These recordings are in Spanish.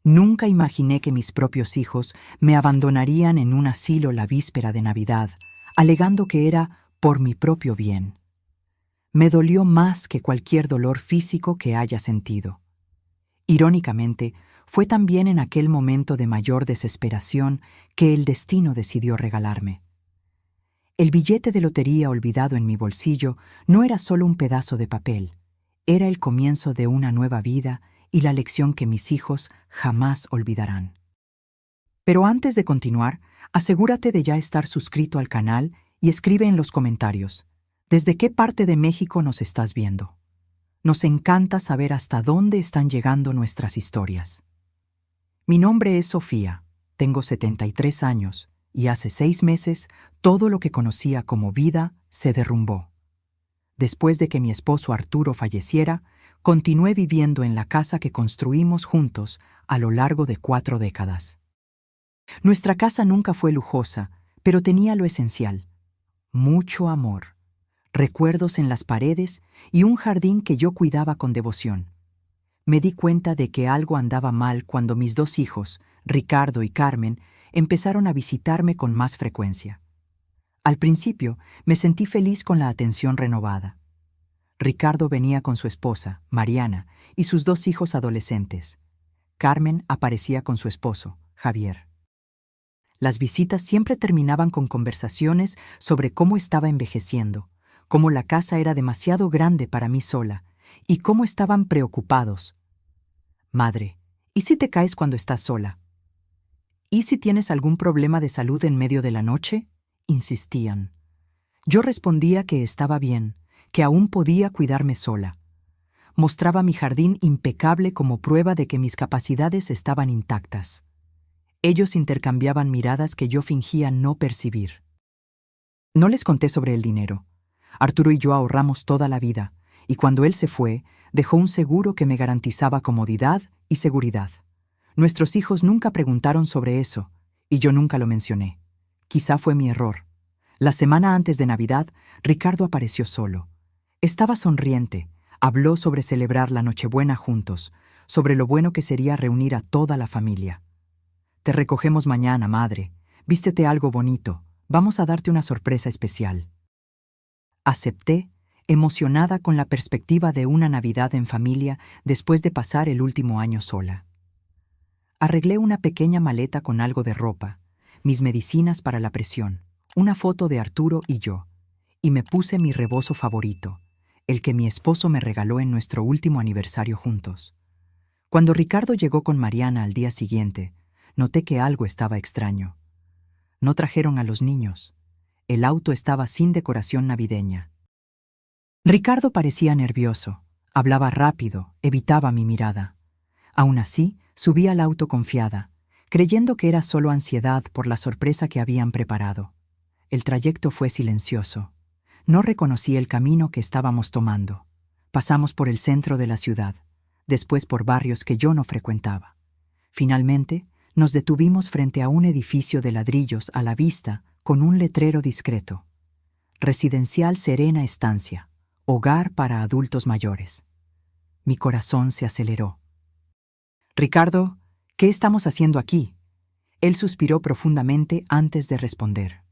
Nunca imaginé que mis propios hijos me abandonarían en un asilo la víspera de Navidad, alegando que era por mi propio bien. Me dolió más que cualquier dolor físico que haya sentido. Irónicamente, fue también en aquel momento de mayor desesperación que el destino decidió regalarme. El billete de lotería olvidado en mi bolsillo no era solo un pedazo de papel, era el comienzo de una nueva vida y la lección que mis hijos jamás olvidarán. Pero antes de continuar, asegúrate de ya estar suscrito al canal y escribe en los comentarios, ¿desde qué parte de México nos estás viendo? Nos encanta saber hasta dónde están llegando nuestras historias. Mi nombre es Sofía, tengo 73 años y hace 6 meses todo lo que conocía como vida se derrumbó. Después de que mi esposo Arturo falleciera, continué viviendo en la casa que construimos juntos a lo largo de 4 décadas. Nuestra casa nunca fue lujosa, pero tenía lo esencial: mucho amor, recuerdos en las paredes y un jardín que yo cuidaba con devoción. Me di cuenta de que algo andaba mal cuando mis 2 hijos, Ricardo y Carmen, empezaron a visitarme con más frecuencia. Al principio, me sentí feliz con la atención renovada. Ricardo venía con su esposa, Mariana, y sus 2 hijos adolescentes. Carmen aparecía con su esposo, Javier. Las visitas siempre terminaban con conversaciones sobre cómo estaba envejeciendo, cómo la casa era demasiado grande para mí sola, y cómo estaban preocupados. Madre, ¿y si te caes cuando estás sola? ¿Y si tienes algún problema de salud en medio de la noche? Insistían. Yo respondía que estaba bien, que aún podía cuidarme sola. Mostraba mi jardín impecable como prueba de que mis capacidades estaban intactas. Ellos intercambiaban miradas que yo fingía no percibir. No les conté sobre el dinero. Arturo y yo ahorramos toda la vida, y cuando él se fue, dejó un seguro que me garantizaba comodidad y seguridad. Nuestros hijos nunca preguntaron sobre eso, y yo nunca lo mencioné. Quizá fue mi error. La semana antes de Navidad, Ricardo apareció solo. Estaba sonriente, habló sobre celebrar la Nochebuena juntos, sobre lo bueno que sería reunir a toda la familia. Te recogemos mañana, madre. Vístete algo bonito. Vamos a darte una sorpresa especial. Acepté, emocionada con la perspectiva de una Navidad en familia después de pasar el último año sola. Arreglé una pequeña maleta con algo de ropa, mis medicinas para la presión, una foto de Arturo y yo, y me puse mi rebozo favorito, el que mi esposo me regaló en nuestro último aniversario juntos. Cuando Ricardo llegó con Mariana al día siguiente, noté que algo estaba extraño. No trajeron a los niños. El auto estaba sin decoración navideña. Ricardo parecía nervioso, hablaba rápido, evitaba mi mirada. Aún así, subí al auto confiada, creyendo que era solo ansiedad por la sorpresa que habían preparado. El trayecto fue silencioso. No reconocí el camino que estábamos tomando. Pasamos por el centro de la ciudad, después por barrios que yo no frecuentaba. Finalmente, nos detuvimos frente a un edificio de ladrillos a la vista con un letrero discreto: Residencial Serena Estancia, hogar para adultos mayores. Mi corazón se aceleró. Ricardo, ¿qué estamos haciendo aquí? Él suspiró profundamente antes de responder.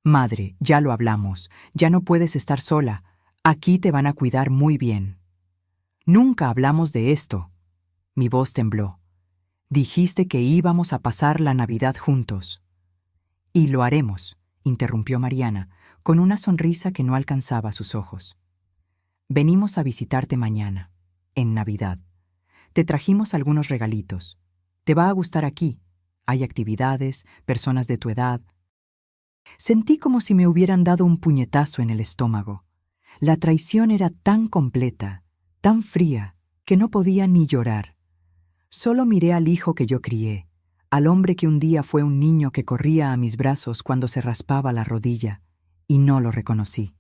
Madre, ya lo hablamos, ya no puedes estar sola, aquí te van a cuidar muy bien. Nunca hablamos de esto. Mi voz tembló. Dijiste que íbamos a pasar la Navidad juntos. Y lo haremos, interrumpió Mariana, con una sonrisa que no alcanzaba sus ojos. Venimos a visitarte mañana, en Navidad. Te trajimos algunos regalitos. Te va a gustar aquí. Hay actividades, personas de tu edad. Sentí como si me hubieran dado un puñetazo en el estómago. La traición era tan completa, tan fría, que no podía ni llorar. Solo miré al hijo que yo crié, al hombre que un día fue un niño que corría a mis brazos cuando se raspaba la rodilla, y no lo reconocí.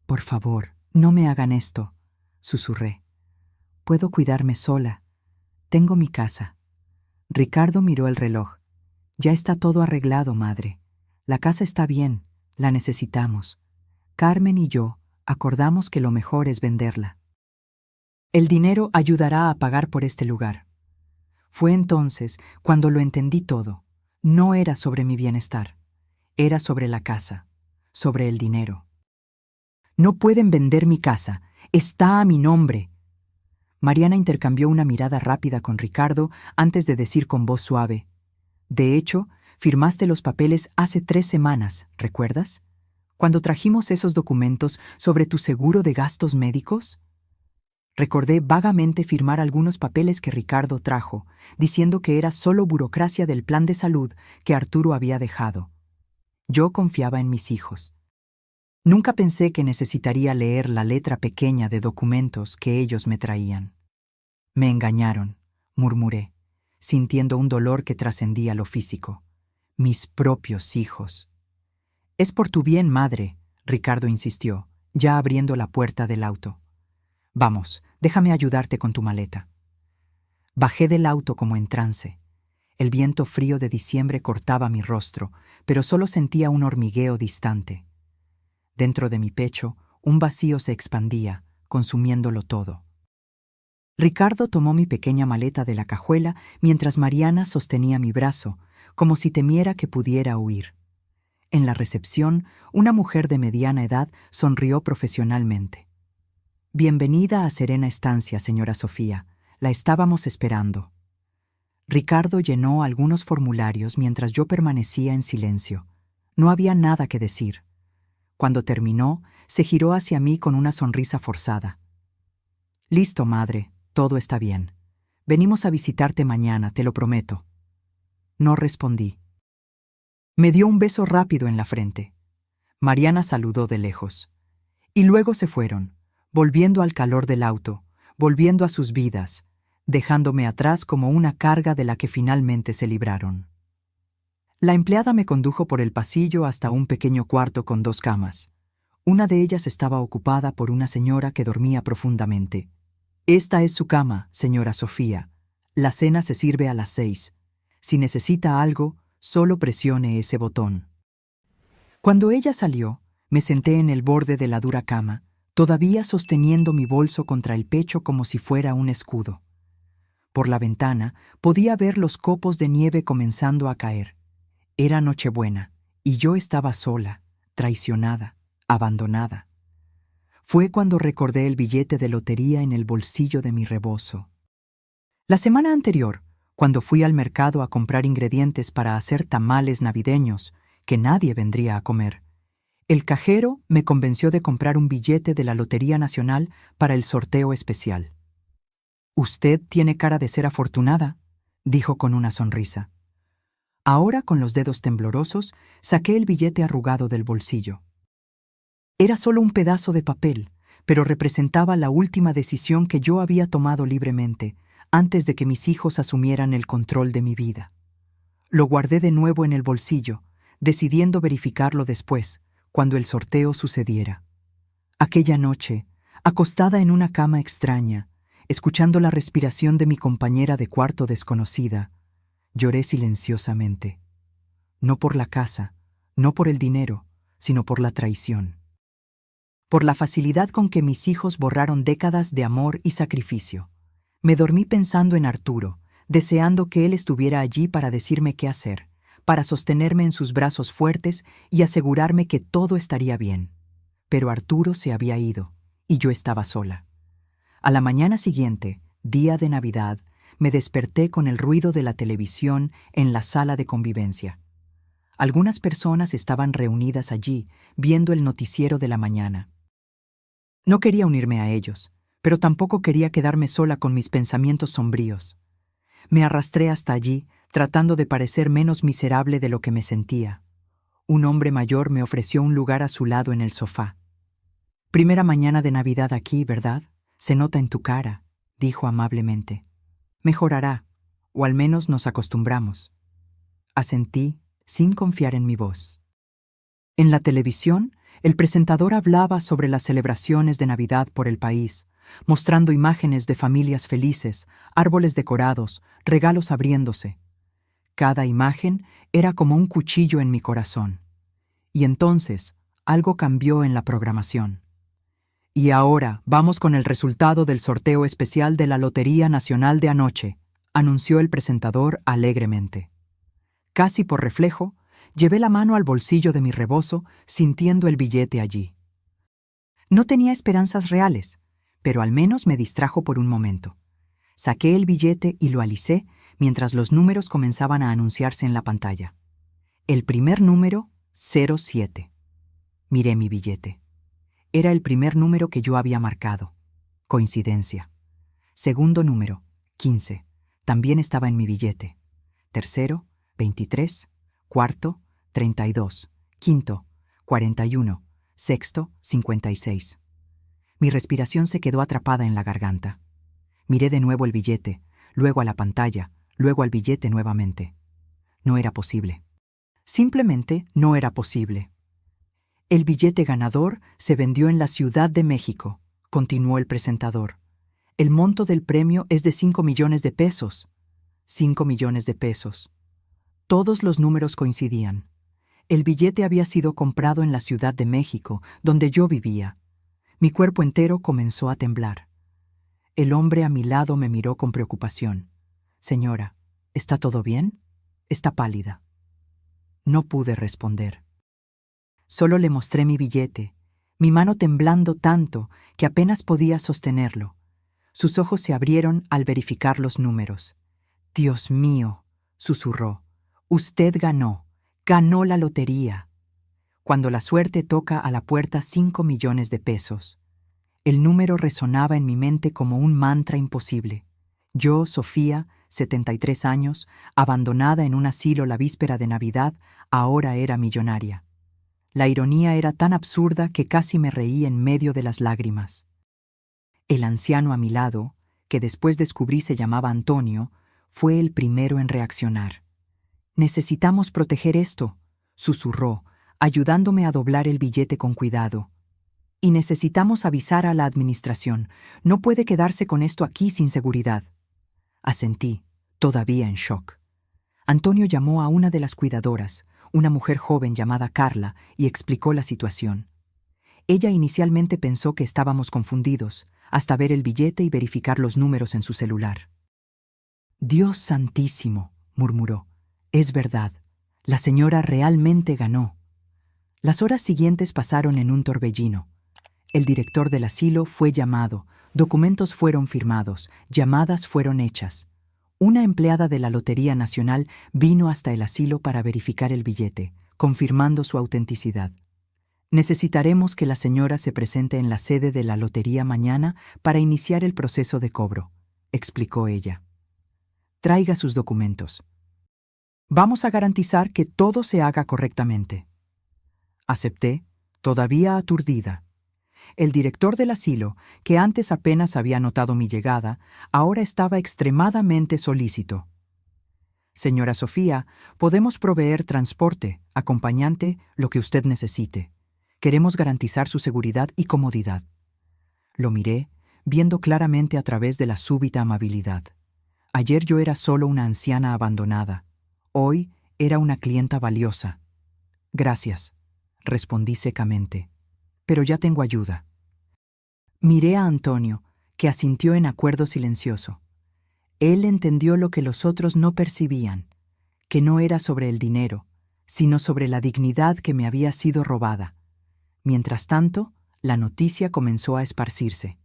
Por favor, no me hagan esto, susurré. Puedo cuidarme sola. Tengo mi casa. Ricardo miró el reloj. Ya está todo arreglado, madre. La casa está bien, la necesitamos. Carmen y yo acordamos que lo mejor es venderla. El dinero ayudará a pagar por este lugar. Fue entonces cuando lo entendí todo. No era sobre mi bienestar, era sobre la casa, sobre el dinero. No pueden vender mi casa, está a mi nombre. Mariana intercambió una mirada rápida con Ricardo antes de decir con voz suave: de hecho, firmaste los papeles hace 3 semanas, ¿recuerdas? Cuando trajimos esos documentos sobre tu seguro de gastos médicos. Recordé vagamente firmar algunos papeles que Ricardo trajo, diciendo que era solo burocracia del plan de salud que Arturo había dejado. Yo confiaba en mis hijos. Nunca pensé que necesitaría leer la letra pequeña de documentos que ellos me traían. Me engañaron, murmuré, sintiendo un dolor que trascendía lo físico. Mis propios hijos. Es por tu bien, madre, Ricardo insistió, ya abriendo la puerta del auto. Vamos, déjame ayudarte con tu maleta. Bajé del auto como en trance. El viento frío de diciembre cortaba mi rostro, pero solo sentía un hormigueo distante. Dentro de mi pecho, un vacío se expandía, consumiéndolo todo. Ricardo tomó mi pequeña maleta de la cajuela mientras Mariana sostenía mi brazo, como si temiera que pudiera huir. En la recepción, una mujer de mediana edad sonrió profesionalmente. Bienvenida a Serena Estancia, señora Sofía. La estábamos esperando. Ricardo llenó algunos formularios mientras yo permanecía en silencio. No había nada que decir. Cuando terminó, se giró hacia mí con una sonrisa forzada. Listo, madre, todo está bien. Venimos a visitarte mañana, te lo prometo. No respondí. Me dio un beso rápido en la frente. Mariana saludó de lejos. Y luego se fueron, volviendo al calor del auto, volviendo a sus vidas, dejándome atrás como una carga de la que finalmente se libraron. La empleada me condujo por el pasillo hasta un pequeño cuarto con 2 camas. Una de ellas estaba ocupada por una señora que dormía profundamente. Esta es su cama, señora Sofía. La cena se sirve a las 6. Si necesita algo, solo presione ese botón. Cuando ella salió, me senté en el borde de la dura cama, todavía sosteniendo mi bolso contra el pecho como si fuera un escudo. Por la ventana podía ver los copos de nieve comenzando a caer. Era Nochebuena, y yo estaba sola, traicionada, abandonada. Fue cuando recordé el billete de lotería en el bolsillo de mi rebozo. La semana anterior, cuando fui al mercado a comprar ingredientes para hacer tamales navideños, que nadie vendría a comer, el cajero me convenció de comprar un billete de la Lotería Nacional para el sorteo especial. «Usted tiene cara de ser afortunada», dijo con una sonrisa. Ahora, con los dedos temblorosos, saqué el billete arrugado del bolsillo. Era solo un pedazo de papel, pero representaba la última decisión que yo había tomado libremente, antes de que mis hijos asumieran el control de mi vida. Lo guardé de nuevo en el bolsillo, decidiendo verificarlo después, cuando el sorteo sucediera. Aquella noche, acostada en una cama extraña, escuchando la respiración de mi compañera de cuarto desconocida, lloré silenciosamente. No por la casa, no por el dinero, sino por la traición. Por la facilidad con que mis hijos borraron décadas de amor y sacrificio. Me dormí pensando en Arturo, deseando que él estuviera allí para decirme qué hacer, para sostenerme en sus brazos fuertes y asegurarme que todo estaría bien. Pero Arturo se había ido, y yo estaba sola. A la mañana siguiente, día de Navidad, me desperté con el ruido de la televisión en la sala de convivencia. Algunas personas estaban reunidas allí, viendo el noticiero de la mañana. No quería unirme a ellos, pero tampoco quería quedarme sola con mis pensamientos sombríos. Me arrastré hasta allí, tratando de parecer menos miserable de lo que me sentía. Un hombre mayor me ofreció un lugar a su lado en el sofá. «Primera mañana de Navidad aquí, ¿verdad? Se nota en tu cara», dijo amablemente. «Mejorará, o al menos nos acostumbramos». Asentí, sin confiar en mi voz. En la televisión, el presentador hablaba sobre las celebraciones de Navidad por el país, mostrando imágenes de familias felices, árboles decorados, regalos abriéndose. Cada imagen era como un cuchillo en mi corazón. Y entonces, algo cambió en la programación. «Y ahora vamos con el resultado del sorteo especial de la Lotería Nacional de anoche», anunció el presentador alegremente. Casi por reflejo, llevé la mano al bolsillo de mi rebozo, sintiendo el billete allí. No tenía esperanzas reales, pero al menos me distrajo por un momento. Saqué el billete y lo alicé mientras los números comenzaban a anunciarse en la pantalla. El primer número, 07. Miré mi billete. Era el primer número que yo había marcado. Coincidencia. Segundo número, 15. También estaba en mi billete. Tercero, 23. Cuarto, 32. Quinto, 41. Sexto, 56. Mi respiración se quedó atrapada en la garganta. Miré de nuevo el billete, luego a la pantalla, luego al billete nuevamente. No era posible. Simplemente no era posible. El billete ganador se vendió en la Ciudad de México, continuó el presentador. El monto del premio es de 5 millones de pesos. 5 millones de pesos. Todos los números coincidían. El billete había sido comprado en la Ciudad de México, donde yo vivía. Mi cuerpo entero comenzó a temblar. El hombre a mi lado me miró con preocupación. Señora, ¿está todo bien? Está pálida. No pude responder. Solo le mostré mi billete, mi mano temblando tanto que apenas podía sostenerlo. Sus ojos se abrieron al verificar los números. «Dios mío», susurró, «usted ganó la lotería». Cuando la suerte toca a la puerta 5 millones de pesos. El número resonaba en mi mente como un mantra imposible. Yo, Sofía, 73 años, abandonada en un asilo la víspera de Navidad, ahora era millonaria. La ironía era tan absurda que casi me reí en medio de las lágrimas. El anciano a mi lado, que después descubrí se llamaba Antonio, fue el primero en reaccionar. «Necesitamos proteger esto», susurró, ayudándome a doblar el billete con cuidado. «Y necesitamos avisar a la administración. No puede quedarse con esto aquí sin seguridad». Asentí, todavía en shock. Antonio llamó a una de las cuidadoras, una mujer joven llamada Carla, y explicó la situación. Ella inicialmente pensó que estábamos confundidos, hasta ver el billete y verificar los números en su celular. «Dios santísimo», murmuró, «es verdad, la señora realmente ganó». Las horas siguientes pasaron en un torbellino. El director del asilo fue llamado, documentos fueron firmados, llamadas fueron hechas. Una empleada de la Lotería Nacional vino hasta el asilo para verificar el billete, confirmando su autenticidad. «Necesitaremos que la señora se presente en la sede de la lotería mañana para iniciar el proceso de cobro», explicó ella. «Traiga sus documentos. Vamos a garantizar que todo se haga correctamente». Acepté, todavía aturdida. El director del asilo, que antes apenas había notado mi llegada, ahora estaba extremadamente solícito. «Señora Sofía, podemos proveer transporte, acompañante, lo que usted necesite. Queremos garantizar su seguridad y comodidad». Lo miré, viendo claramente a través de la súbita amabilidad. Ayer yo era solo una anciana abandonada. Hoy era una clienta valiosa. «Gracias», respondí secamente. «Pero ya tengo ayuda». Miré a Antonio, que asintió en acuerdo silencioso. Él entendió lo que los otros no percibían, que no era sobre el dinero, sino sobre la dignidad que me había sido robada. Mientras tanto, la noticia comenzó a esparcirse.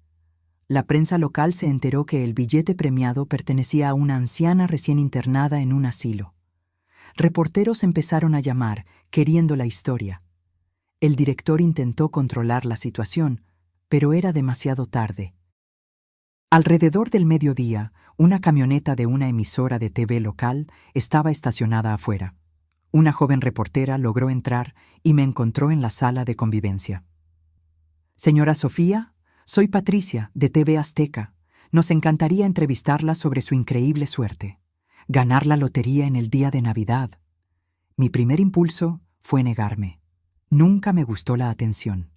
La prensa local se enteró que el billete premiado pertenecía a una anciana recién internada en un asilo. Reporteros empezaron a llamar, queriendo la historia. El director intentó controlar la situación, pero era demasiado tarde. Alrededor del mediodía, una camioneta de una emisora de TV local estaba estacionada afuera. Una joven reportera logró entrar y me encontró en la sala de convivencia. «Señora Sofía, soy Patricia, de TV Azteca. Nos encantaría entrevistarla sobre su increíble suerte. Ganar la lotería en el día de Navidad». Mi primer impulso fue negarme. Nunca me gustó la atención.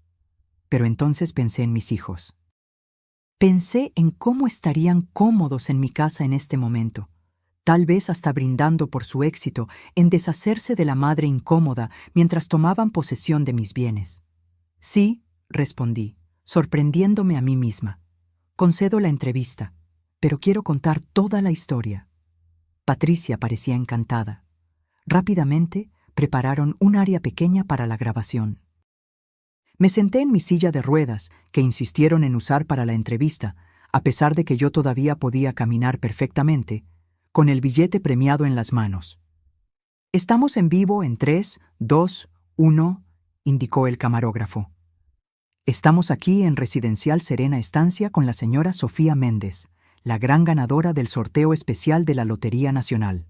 Pero entonces pensé en mis hijos. Pensé en cómo estarían cómodos en mi casa en este momento, tal vez hasta brindando por su éxito en deshacerse de la madre incómoda mientras tomaban posesión de mis bienes. «Sí», respondí, sorprendiéndome a mí misma. «Concedo la entrevista, pero quiero contar toda la historia». Patricia parecía encantada. Rápidamente prepararon un área pequeña para la grabación. Me senté en mi silla de ruedas, que insistieron en usar para la entrevista, a pesar de que yo todavía podía caminar perfectamente, con el billete premiado en las manos. «Estamos en vivo en 3, 2, 1», indicó el camarógrafo. «Estamos aquí en Residencial Serena Estancia con la señora Sofía Méndez, la gran ganadora del sorteo especial de la Lotería Nacional»,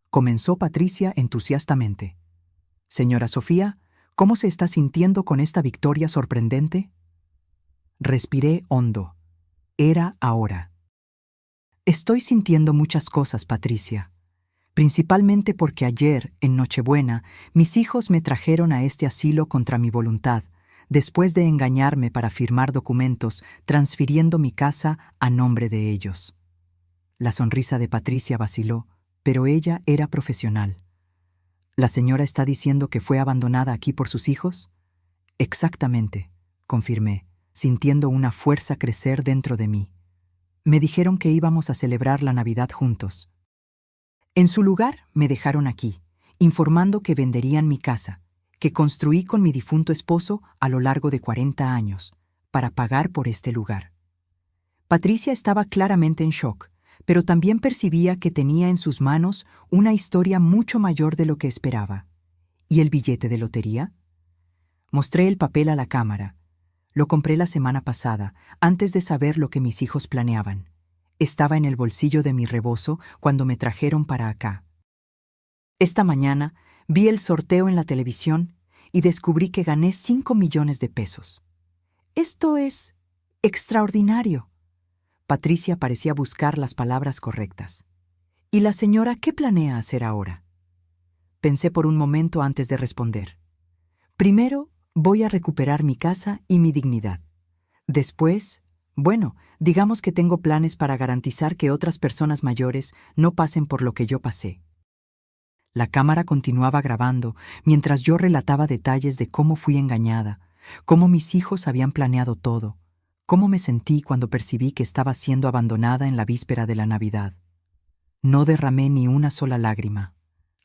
comenzó Patricia entusiastamente. «Señora Sofía, ¿cómo se está sintiendo con esta victoria sorprendente?» Respiré hondo. Era ahora. «Estoy sintiendo muchas cosas, Patricia. Principalmente porque ayer, en Nochebuena, mis hijos me trajeron a este asilo contra mi voluntad, después de engañarme para firmar documentos transfiriendo mi casa a nombre de ellos». La sonrisa de Patricia vaciló, pero ella era profesional. «¿La señora está diciendo que fue abandonada aquí por sus hijos?» «Exactamente», confirmé, sintiendo una fuerza crecer dentro de mí. «Me dijeron que íbamos a celebrar la Navidad juntos. En su lugar, me dejaron aquí, informando que venderían mi casa, que construí con mi difunto esposo a lo largo de 40 años, para pagar por este lugar». Patricia estaba claramente en shock, pero también percibía que tenía en sus manos una historia mucho mayor de lo que esperaba. ¿Y el billete de lotería? Mostré el papel a la cámara. Lo compré la semana pasada, antes de saber lo que mis hijos planeaban. Estaba en el bolsillo de mi rebozo cuando me trajeron para acá. Esta mañana vi el sorteo en la televisión y descubrí que gané 5 millones de pesos. Esto es extraordinario. Patricia parecía buscar las palabras correctas. ¿Y la señora qué planea hacer ahora? Pensé por un momento antes de responder. Primero, voy a recuperar mi casa y mi dignidad. Después, bueno, digamos que tengo planes para garantizar que otras personas mayores no pasen por lo que yo pasé. La cámara continuaba grabando mientras yo relataba detalles de cómo fui engañada, cómo mis hijos habían planeado todo, cómo me sentí cuando percibí que estaba siendo abandonada en la víspera de la Navidad. No derramé ni una sola lágrima.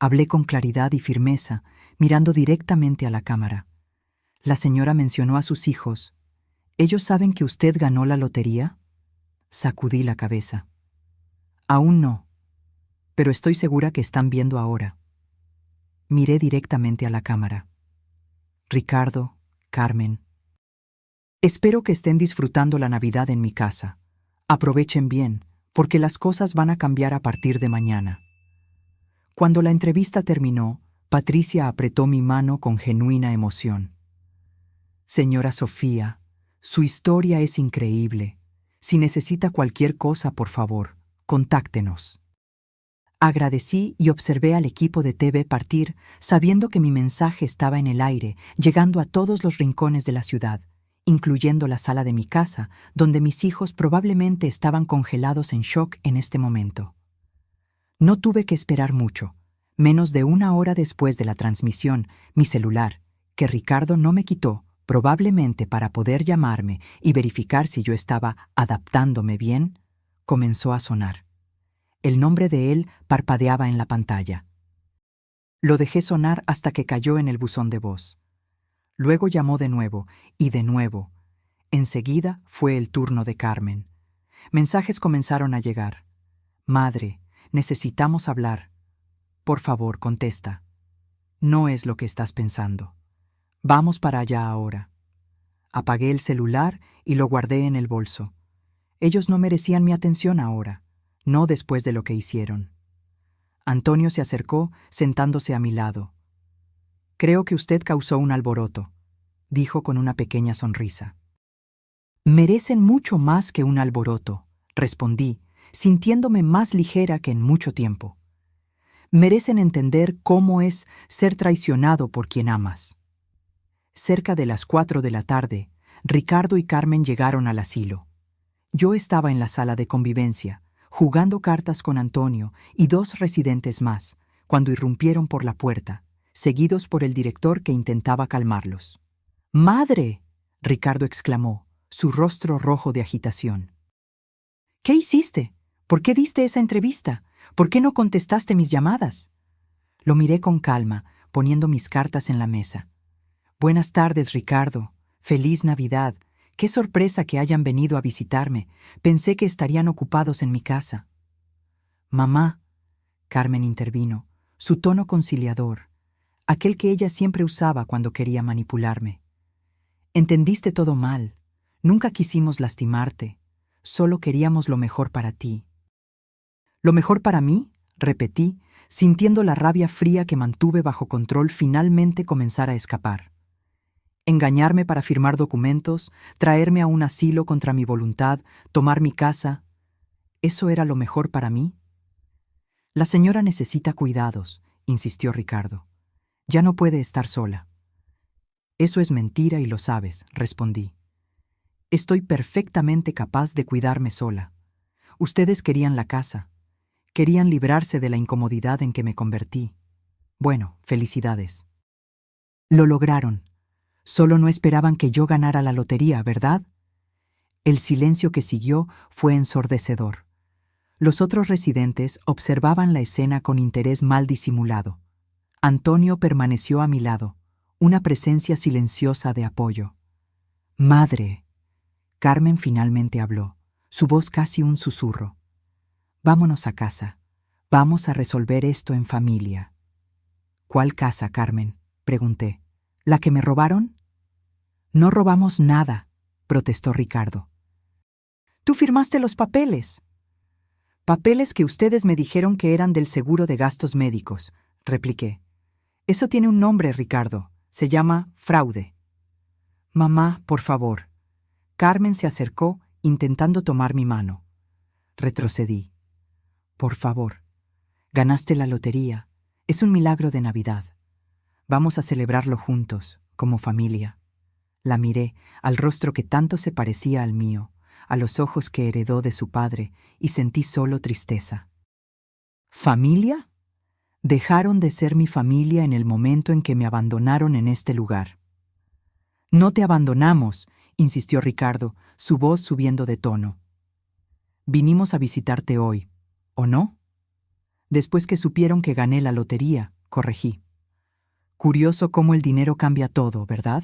Hablé con claridad y firmeza, mirando directamente a la cámara. La señora mencionó a sus hijos. ¿Ellos saben que usted ganó la lotería? Sacudí la cabeza. Aún no, pero estoy segura que están viendo ahora. Miré directamente a la cámara. Ricardo, Carmen. Espero que estén disfrutando la Navidad en mi casa. Aprovechen bien, porque las cosas van a cambiar a partir de mañana. Cuando la entrevista terminó, Patricia apretó mi mano con genuina emoción. Señora Sofía, su historia es increíble. Si necesita cualquier cosa, por favor, contáctenos. Agradecí y observé al equipo de TV partir, sabiendo que mi mensaje estaba en el aire, llegando a todos los rincones de la ciudad, incluyendo la sala de mi casa, donde mis hijos probablemente estaban congelados en shock en este momento. No tuve que esperar mucho. Menos de 1 hora después de la transmisión, mi celular, que Ricardo no me quitó, probablemente para poder llamarme y verificar si yo estaba adaptándome bien, comenzó a sonar. El nombre de él parpadeaba en la pantalla. Lo dejé sonar hasta que cayó en el buzón de voz. Luego llamó de nuevo, y de nuevo. Enseguida fue el turno de Carmen. Mensajes comenzaron a llegar. «Madre, necesitamos hablar. Por favor, contesta. No es lo que estás pensando. Vamos para allá ahora». Apagué el celular y lo guardé en el bolso. Ellos no merecían mi atención ahora, no después de lo que hicieron. Antonio se acercó, sentándose a mi lado. «Creo que usted causó un alboroto», dijo con una pequeña sonrisa. «Merecen mucho más que un alboroto», respondí, sintiéndome más ligera que en mucho tiempo. «Merecen entender cómo es ser traicionado por quien amas». Cerca de las 4 de la tarde, Ricardo y Carmen llegaron al asilo. Yo estaba en la sala de convivencia, jugando cartas con Antonio y 2 residentes más, cuando irrumpieron por la puerta, seguidos por el director que intentaba calmarlos. «¡Madre!», Ricardo exclamó, su rostro rojo de agitación. «¿Qué hiciste? ¿Por qué diste esa entrevista? ¿Por qué no contestaste mis llamadas? Lo miré con calma, poniendo mis cartas en la mesa. Buenas tardes, Ricardo. Feliz Navidad. Qué sorpresa que hayan venido a visitarme. Pensé que estarían ocupados en mi casa. Mamá, Carmen intervino, su tono conciliador, aquel que ella siempre usaba cuando quería manipularme. Entendiste todo mal. Nunca quisimos lastimarte. Solo queríamos lo mejor para ti. ¿Lo mejor para mí?, repetí, sintiendo la rabia fría que mantuve bajo control finalmente comenzar a escapar. Engañarme para firmar documentos, traerme a un asilo contra mi voluntad, tomar mi casa. ¿Eso era lo mejor para mí? La señora necesita cuidados, insistió Ricardo. Ya no puede estar sola. Eso es mentira y lo sabes, respondí. Estoy perfectamente capaz de cuidarme sola. Ustedes querían la casa. Querían librarse de la incomodidad en que me convertí. Bueno, felicidades. Lo lograron. Solo no esperaban que yo ganara la lotería, ¿verdad? El silencio que siguió fue ensordecedor. Los otros residentes observaban la escena con interés mal disimulado. Antonio permaneció a mi lado, una presencia silenciosa de apoyo. «Madre», Carmen finalmente habló, su voz casi un susurro. «Vámonos a casa. Vamos a resolver esto en familia». «¿Cuál casa, Carmen?», pregunté. «¿La que me robaron?» «No robamos nada», protestó Ricardo. «Tú firmaste los papeles». «Papeles que ustedes me dijeron que eran del seguro de gastos médicos», repliqué. «Eso tiene un nombre, Ricardo. Se llama fraude». «Mamá, por favor». Carmen se acercó, intentando tomar mi mano. Retrocedí. «Por favor. Ganaste la lotería. Es un milagro de Navidad. Vamos a celebrarlo juntos, como familia». La miré, al rostro que tanto se parecía al mío, a los ojos que heredó de su padre, y sentí solo tristeza. ¿Familia? Dejaron de ser mi familia en el momento en que me abandonaron en este lugar. «No te abandonamos», insistió Ricardo, su voz subiendo de tono. «Vinimos a visitarte hoy, ¿o no?» «Después que supieron que gané la lotería», corregí. «Curioso cómo el dinero cambia todo, ¿verdad?»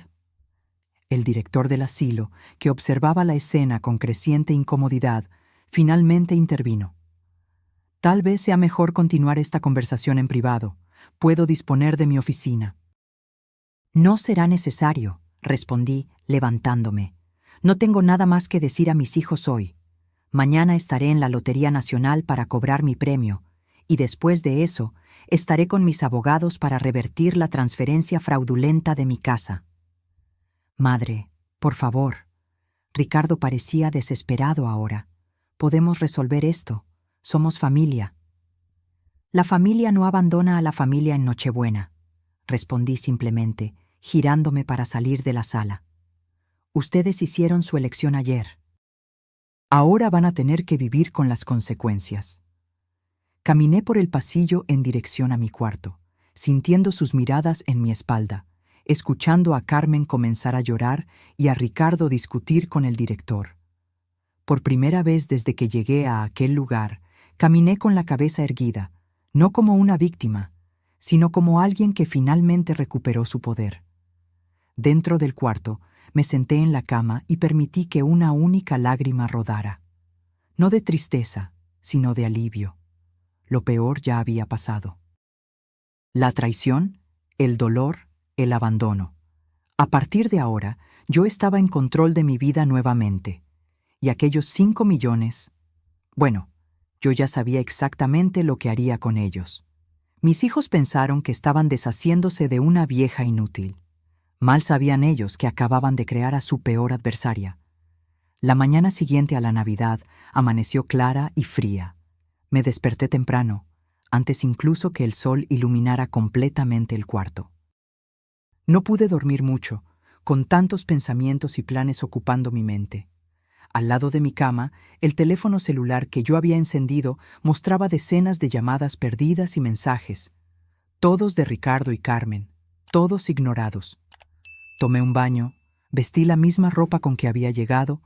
El director del asilo, que observaba la escena con creciente incomodidad, finalmente intervino. «Tal vez sea mejor continuar esta conversación en privado. Puedo disponer de mi oficina». «No será necesario», respondí, levantándome. «No tengo nada más que decir a mis hijos hoy. Mañana estaré en la Lotería Nacional para cobrar mi premio, y después de eso estaré con mis abogados para revertir la transferencia fraudulenta de mi casa». «Madre, por favor». Ricardo parecía desesperado ahora. «Podemos resolver esto. Somos familia». «La familia no abandona a la familia en Nochebuena», respondí simplemente, girándome para salir de la sala. «Ustedes hicieron su elección ayer. Ahora van a tener que vivir con las consecuencias». Caminé por el pasillo en dirección a mi cuarto, sintiendo sus miradas en mi espalda, escuchando a Carmen comenzar a llorar y a Ricardo discutir con el director. Por primera vez desde que llegué a aquel lugar, caminé con la cabeza erguida, no como una víctima, sino como alguien que finalmente recuperó su poder. Dentro del cuarto, me senté en la cama y permití que una única lágrima rodara. No de tristeza, sino de alivio. Lo peor ya había pasado. La traición, el dolor, el abandono. A partir de ahora, yo estaba en control de mi vida nuevamente. Y aquellos 5 millones... Bueno, yo ya sabía exactamente lo que haría con ellos. Mis hijos pensaron que estaban deshaciéndose de una vieja inútil. Mal sabían ellos que acababan de crear a su peor adversaria. La mañana siguiente a la Navidad amaneció clara y fría. Me desperté temprano, antes incluso que el sol iluminara completamente el cuarto. No pude dormir mucho, con tantos pensamientos y planes ocupando mi mente. Al lado de mi cama, el teléfono celular que yo había encendido mostraba decenas de llamadas perdidas y mensajes, todos de Ricardo y Carmen, todos ignorados. Tomé un baño, vestí la misma ropa con que había llegado,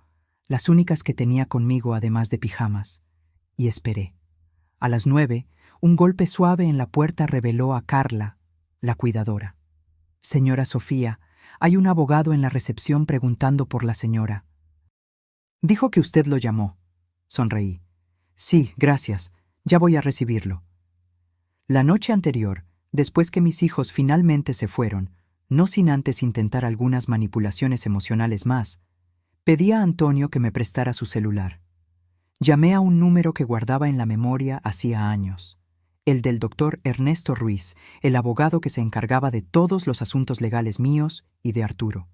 las únicas que tenía conmigo además de pijamas, y esperé. A las 9, un golpe suave en la puerta reveló a Carla, la cuidadora. Señora Sofía, hay un abogado en la recepción preguntando por la señora. Dijo que usted lo llamó. Sonreí. Sí, gracias. Ya voy a recibirlo. La noche anterior, después que mis hijos finalmente se fueron, no sin antes intentar algunas manipulaciones emocionales más, pedí a Antonio que me prestara su celular. Llamé a un número que guardaba en la memoria hacía años, el del doctor Ernesto Ruiz, el abogado que se encargaba de todos los asuntos legales míos y de Arturo.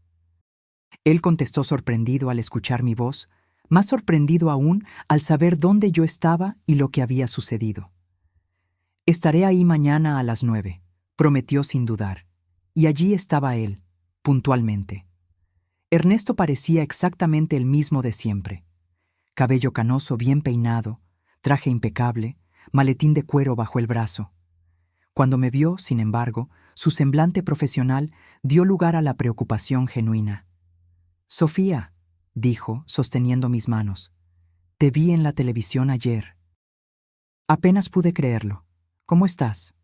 Él contestó sorprendido al escuchar mi voz, más sorprendido aún al saber dónde yo estaba y lo que había sucedido. Estaré ahí mañana a las 9, prometió sin dudar, y allí estaba él, puntualmente. Ernesto parecía exactamente el mismo de siempre. Cabello canoso bien peinado, traje impecable, maletín de cuero bajo el brazo. Cuando me vio, sin embargo, su semblante profesional dio lugar a la preocupación genuina. Sofía, dijo, sosteniendo mis manos, te vi en la televisión ayer. Apenas pude creerlo. ¿Cómo estás?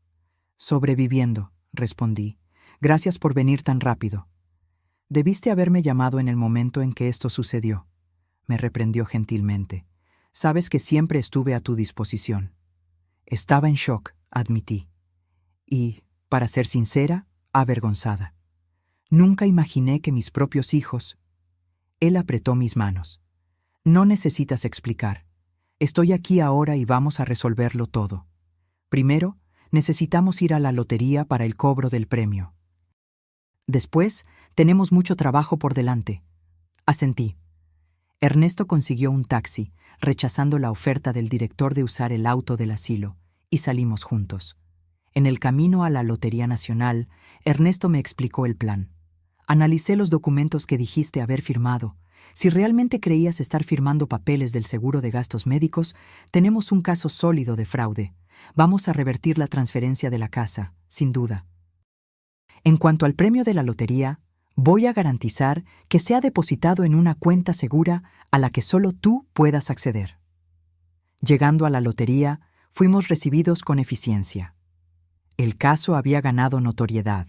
Sobreviviendo, respondí. Gracias por venir tan rápido. Debiste haberme llamado en el momento en que esto sucedió, me reprendió gentilmente. Sabes que siempre estuve a tu disposición. Estaba en shock, admití. Y, para ser sincera, avergonzada. Nunca imaginé que mis propios hijos... Él apretó mis manos. No necesitas explicar. Estoy aquí ahora y vamos a resolverlo todo. Primero, necesitamos ir a la lotería para el cobro del premio. Después, tenemos mucho trabajo por delante. Asentí. Ernesto consiguió un taxi, rechazando la oferta del director de usar el auto del asilo, y salimos juntos. En el camino a la Lotería Nacional, Ernesto me explicó el plan. Analicé los documentos que dijiste haber firmado. Si realmente creías estar firmando papeles del seguro de gastos médicos, tenemos un caso sólido de fraude. Vamos a revertir la transferencia de la casa, sin duda. En cuanto al premio de la lotería, voy a garantizar que sea depositado en una cuenta segura a la que solo tú puedas acceder. Llegando a la lotería, fuimos recibidos con eficiencia. El caso había ganado notoriedad.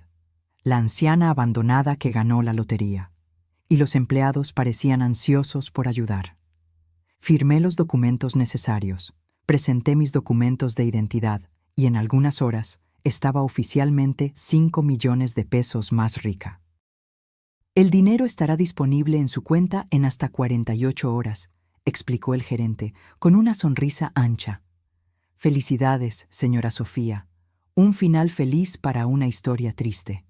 La anciana abandonada que ganó la lotería, y los empleados parecían ansiosos por ayudar. Firmé los documentos necesarios, presenté mis documentos de identidad y en algunas horas estaba oficialmente 5 millones de pesos más rica. El dinero estará disponible en su cuenta en hasta 48 horas, explicó el gerente, con una sonrisa ancha. Felicidades, señora Sofía. Un final feliz para una historia triste.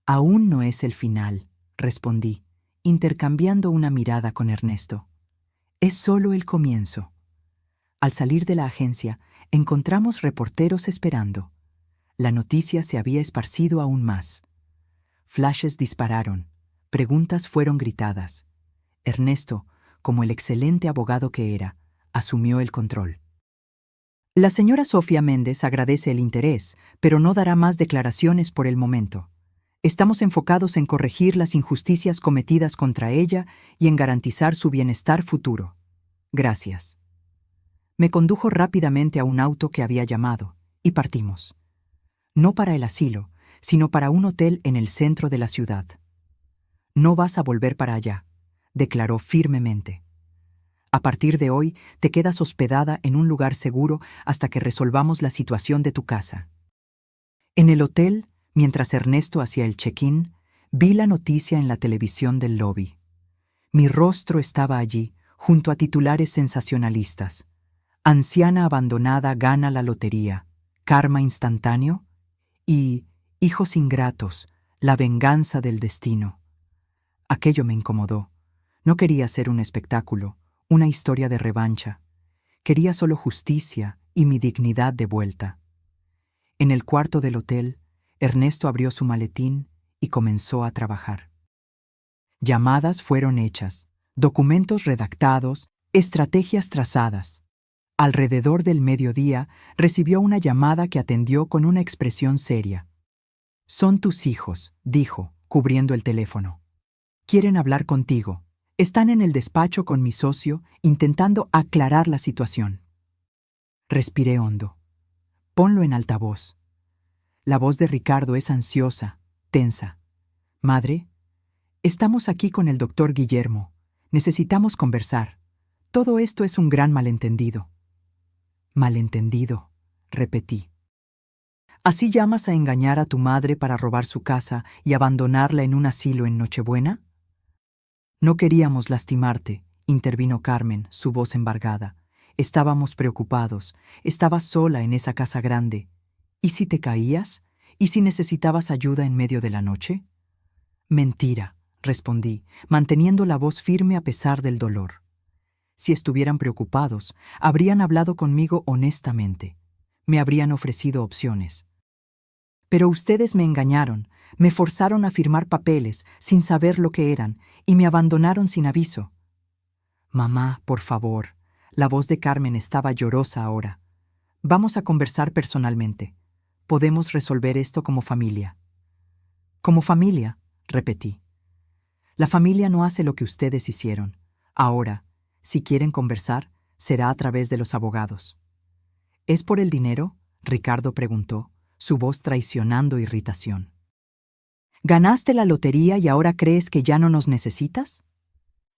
Aún no es el final, respondí, intercambiando una mirada con Ernesto. Es solo el comienzo. Al salir de la agencia, encontramos reporteros esperando. La noticia se había esparcido aún más. Flashes dispararon, preguntas fueron gritadas. Ernesto, como el excelente abogado que era, asumió el control. La señora Sofía Méndez agradece el interés, pero no dará más declaraciones por el momento. Estamos enfocados en corregir las injusticias cometidas contra ella y en garantizar su bienestar futuro. Gracias. Me condujo rápidamente a un auto que había llamado, y partimos. No para el asilo, sino para un hotel en el centro de la ciudad. No vas a volver para allá, declaró firmemente. A partir de hoy, te quedas hospedada en un lugar seguro hasta que resolvamos la situación de tu casa. En el hotel, mientras Ernesto hacía el check-in, vi la noticia en la televisión del lobby. Mi rostro estaba allí, junto a titulares sensacionalistas. Anciana abandonada gana la lotería, karma instantáneo y hijos ingratos, la venganza del destino. Aquello me incomodó. No quería ser un espectáculo, una historia de revancha. Quería solo justicia y mi dignidad de vuelta. En el cuarto del hotel, Ernesto abrió su maletín y comenzó a trabajar. Llamadas fueron hechas, documentos redactados, estrategias trazadas. Alrededor del mediodía recibió una llamada que atendió con una expresión seria. «Son tus hijos», dijo, cubriendo el teléfono. «Quieren hablar contigo. Están en el despacho con mi socio intentando aclarar la situación». Respiré hondo. Ponlo en altavoz. La voz de Ricardo es ansiosa, tensa. Madre, estamos aquí con el doctor Guillermo. Necesitamos conversar. Todo esto es un gran malentendido. Malentendido, repetí. ¿Así llamas a engañar a tu madre para robar su casa y abandonarla en un asilo en Nochebuena? No queríamos lastimarte, intervino Carmen, su voz embargada. Estábamos preocupados. Estabas sola en esa casa grande. ¿Y si te caías? ¿Y si necesitabas ayuda en medio de la noche? Mentira, respondí, manteniendo la voz firme a pesar del dolor. Si estuvieran preocupados, habrían hablado conmigo honestamente. Me habrían ofrecido opciones. Pero ustedes me engañaron, me forzaron a firmar papeles sin saber lo que eran y me abandonaron sin aviso. Mamá, por favor. La voz de Carmen estaba llorosa ahora. Vamos a conversar personalmente. Podemos resolver esto como familia. Como familia, repetí. La familia no hace lo que ustedes hicieron. Ahora, si quieren conversar, será a través de los abogados. ¿Es por el dinero?, Ricardo preguntó, su voz traicionando irritación. ¿Ganaste la lotería y ahora crees que ya no nos necesitas?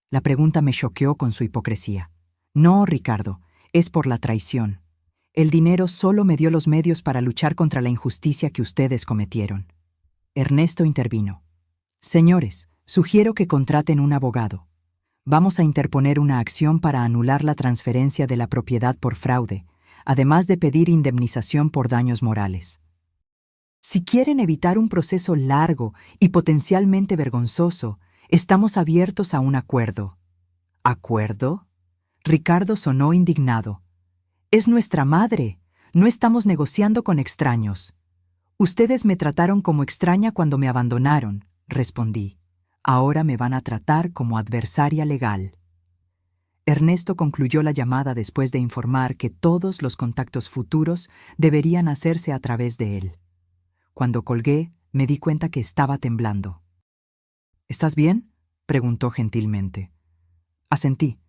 La pregunta me choqueó con su hipocresía. No, Ricardo, es por la traición. El dinero solo me dio los medios para luchar contra la injusticia que ustedes cometieron. Ernesto intervino. Señores, sugiero que contraten un abogado. Vamos a interponer una acción para anular la transferencia de la propiedad por fraude, además de pedir indemnización por daños morales. Si quieren evitar un proceso largo y potencialmente vergonzoso, estamos abiertos a un acuerdo. ¿Acuerdo? Ricardo sonó indignado. Es nuestra madre. No estamos negociando con extraños. Ustedes me trataron como extraña cuando me abandonaron, respondí. Ahora me van a tratar como adversaria legal. Ernesto concluyó la llamada después de informar que todos los contactos futuros deberían hacerse a través de él. Cuando colgué, me di cuenta que estaba temblando. ¿Estás bien?, preguntó gentilmente. Asentí.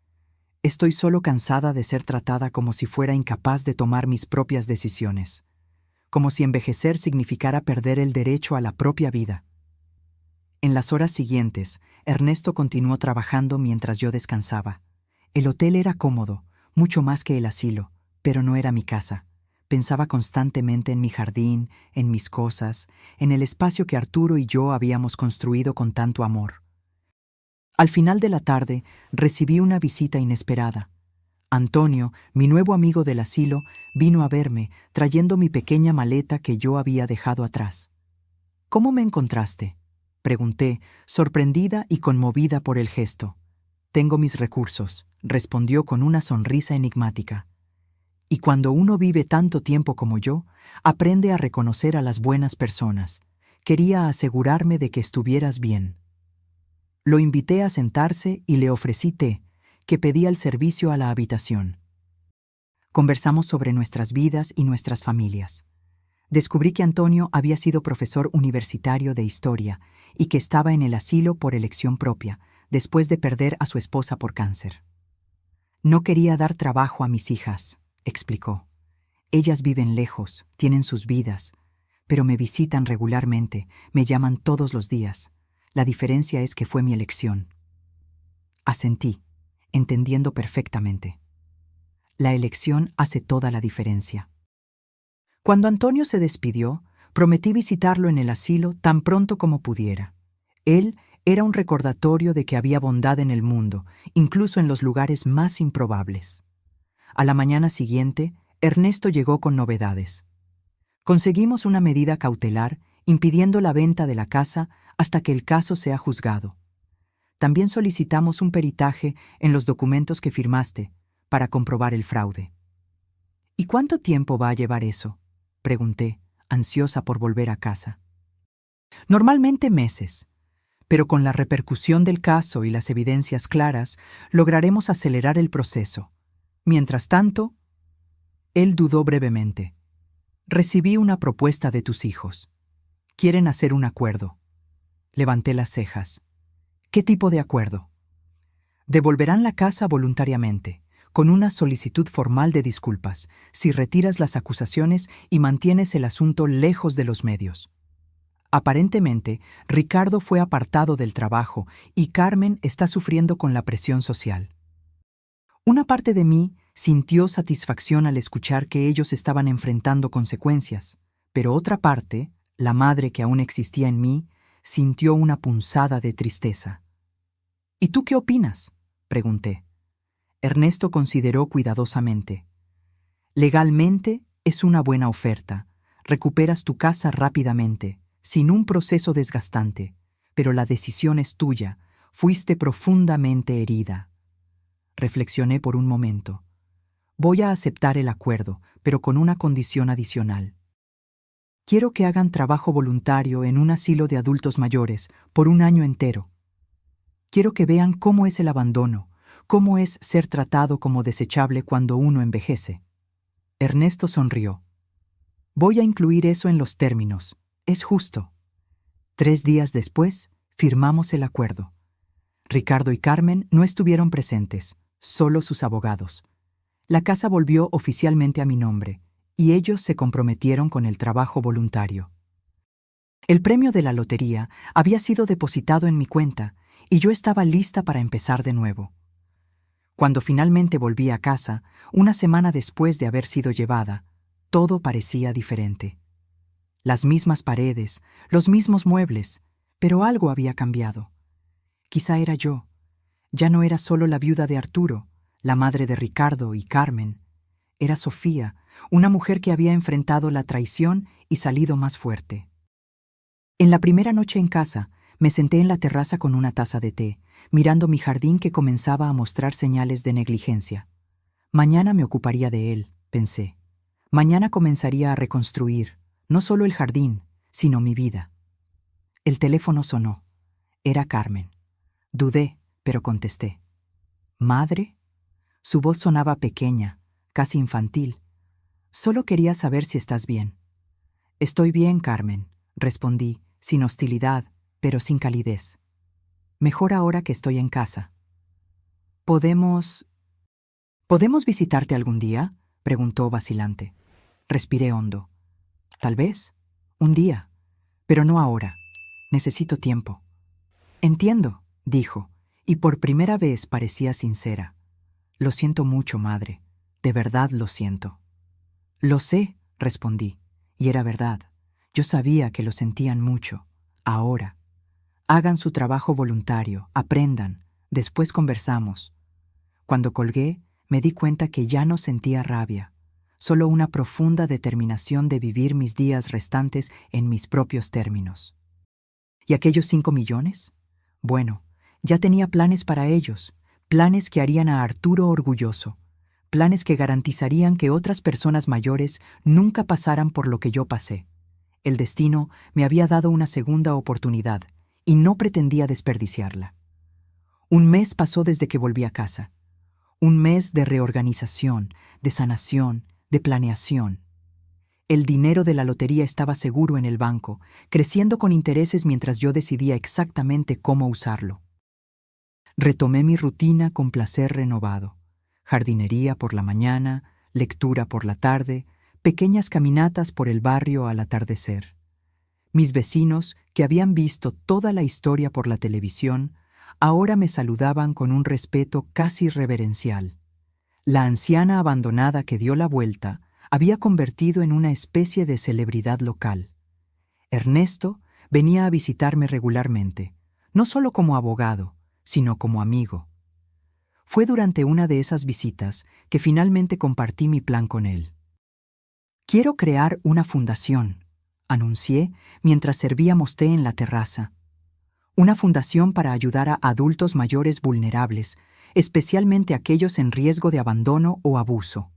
Estoy solo cansada de ser tratada como si fuera incapaz de tomar mis propias decisiones, como si envejecer significara perder el derecho a la propia vida. En las horas siguientes, Ernesto continuó trabajando mientras yo descansaba. El hotel era cómodo, mucho más que el asilo, pero no era mi casa. Pensaba constantemente en mi jardín, en mis cosas, en el espacio que Arturo y yo habíamos construido con tanto amor. Al final de la tarde, recibí una visita inesperada. Antonio, mi nuevo amigo del asilo, vino a verme, trayendo mi pequeña maleta que yo había dejado atrás. ¿Cómo me encontraste?, pregunté, sorprendida y conmovida por el gesto. Tengo mis recursos, respondió con una sonrisa enigmática. Y cuando uno vive tanto tiempo como yo, aprende a reconocer a las buenas personas. Quería asegurarme de que estuvieras bien. Lo invité a sentarse y le ofrecí té, que pedía el servicio a la habitación. Conversamos sobre nuestras vidas y nuestras familias. Descubrí que Antonio había sido profesor universitario de historia y que estaba en el asilo por elección propia, después de perder a su esposa por cáncer. No quería dar trabajo a mis hijas, explicó. Ellas viven lejos, tienen sus vidas, pero me visitan regularmente, me llaman todos los días. La diferencia es que fue mi elección. Asentí, entendiendo perfectamente. La elección hace toda la diferencia. Cuando Antonio se despidió, prometí visitarlo en el asilo tan pronto como pudiera. Él era un recordatorio de que había bondad en el mundo, incluso en los lugares más improbables. A la mañana siguiente, Ernesto llegó con novedades. Conseguimos una medida cautelar impidiendo la venta de la casa hasta que el caso sea juzgado. También solicitamos un peritaje en los documentos que firmaste para comprobar el fraude. ¿Y cuánto tiempo va a llevar eso?, pregunté, ansiosa por volver a casa. Normalmente meses, pero con la repercusión del caso y las evidencias claras, lograremos acelerar el proceso. Mientras tanto, él dudó brevemente. Recibí una propuesta de tus hijos. Quieren hacer un acuerdo. Levanté las cejas. ¿Qué tipo de acuerdo? Devolverán la casa voluntariamente, con una solicitud formal de disculpas, si retiras las acusaciones y mantienes el asunto lejos de los medios. Aparentemente, Ricardo fue apartado del trabajo y Carmen está sufriendo con la presión social. Una parte de mí sintió satisfacción al escuchar que ellos estaban enfrentando consecuencias, pero otra parte, la madre que aún existía en mí, sintió una punzada de tristeza. ¿Y tú qué opinas?, pregunté. Ernesto consideró cuidadosamente. Legalmente es una buena oferta. Recuperas tu casa rápidamente, sin un proceso desgastante, pero la decisión es tuya. Fuiste profundamente herida. Reflexioné por un momento. Voy a aceptar el acuerdo, pero con una condición adicional. Quiero que hagan trabajo voluntario en un asilo de adultos mayores por un año entero. Quiero que vean cómo es el abandono, cómo es ser tratado como desechable cuando uno envejece. Ernesto sonrió. Voy a incluir eso en los términos. Es justo. 3 días después, firmamos el acuerdo. Ricardo y Carmen no estuvieron presentes, solo sus abogados. La casa volvió oficialmente a mi nombre, y ellos se comprometieron con el trabajo voluntario. El premio de la lotería había sido depositado en mi cuenta, y yo estaba lista para empezar de nuevo. Cuando finalmente volví a casa, una semana después de haber sido llevada, todo parecía diferente. Las mismas paredes, los mismos muebles, pero algo había cambiado. Quizá era yo. Ya no era solo la viuda de Arturo, la madre de Ricardo y Carmen. Era Sofía, una mujer que había enfrentado la traición y salido más fuerte. En la primera noche en casa, me senté en la terraza con una taza de té, mirando mi jardín que comenzaba a mostrar señales de negligencia. Mañana me ocuparía de él, pensé. Mañana comenzaría a reconstruir, no solo el jardín, sino mi vida. El teléfono sonó. Era Carmen. Dudé, pero contesté. ¿Madre? Su voz sonaba pequeña, casi infantil. Solo quería saber si estás bien. Estoy bien, Carmen, respondí, sin hostilidad, pero sin calidez. Mejor ahora que estoy en casa. ¿Podemos visitarte algún día?, preguntó vacilante. Respiré hondo. Tal vez. Un día. Pero no ahora. Necesito tiempo. Entiendo, dijo, y por primera vez parecía sincera. Lo siento mucho, madre. De verdad lo siento. Lo sé, respondí, y era verdad. Yo sabía que lo sentían mucho. Ahora. Hagan su trabajo voluntario, aprendan, después conversamos. Cuando colgué, me di cuenta que ya no sentía rabia, solo una profunda determinación de vivir mis días restantes en mis propios términos. ¿Y aquellos 5 millones? Bueno, ya tenía planes para ellos, planes que harían a Arturo orgulloso, planes que garantizarían que otras personas mayores nunca pasaran por lo que yo pasé. El destino me había dado una segunda oportunidad, y no pretendía desperdiciarla. Un mes pasó desde que volví a casa. Un mes de reorganización, de sanación, de planeación. El dinero de la lotería estaba seguro en el banco, creciendo con intereses mientras yo decidía exactamente cómo usarlo. Retomé mi rutina con placer renovado. Jardinería por la mañana, lectura por la tarde, pequeñas caminatas por el barrio al atardecer. Mis vecinos, que habían visto toda la historia por la televisión, ahora me saludaban con un respeto casi reverencial. La anciana abandonada que dio la vuelta había convertido en una especie de celebridad local. Ernesto venía a visitarme regularmente, no solo como abogado, sino como amigo. Fue durante una de esas visitas que finalmente compartí mi plan con él. Quiero crear una fundación, anuncié mientras servíamos té en la terraza. Una fundación para ayudar a adultos mayores vulnerables, especialmente aquellos en riesgo de abandono o abuso.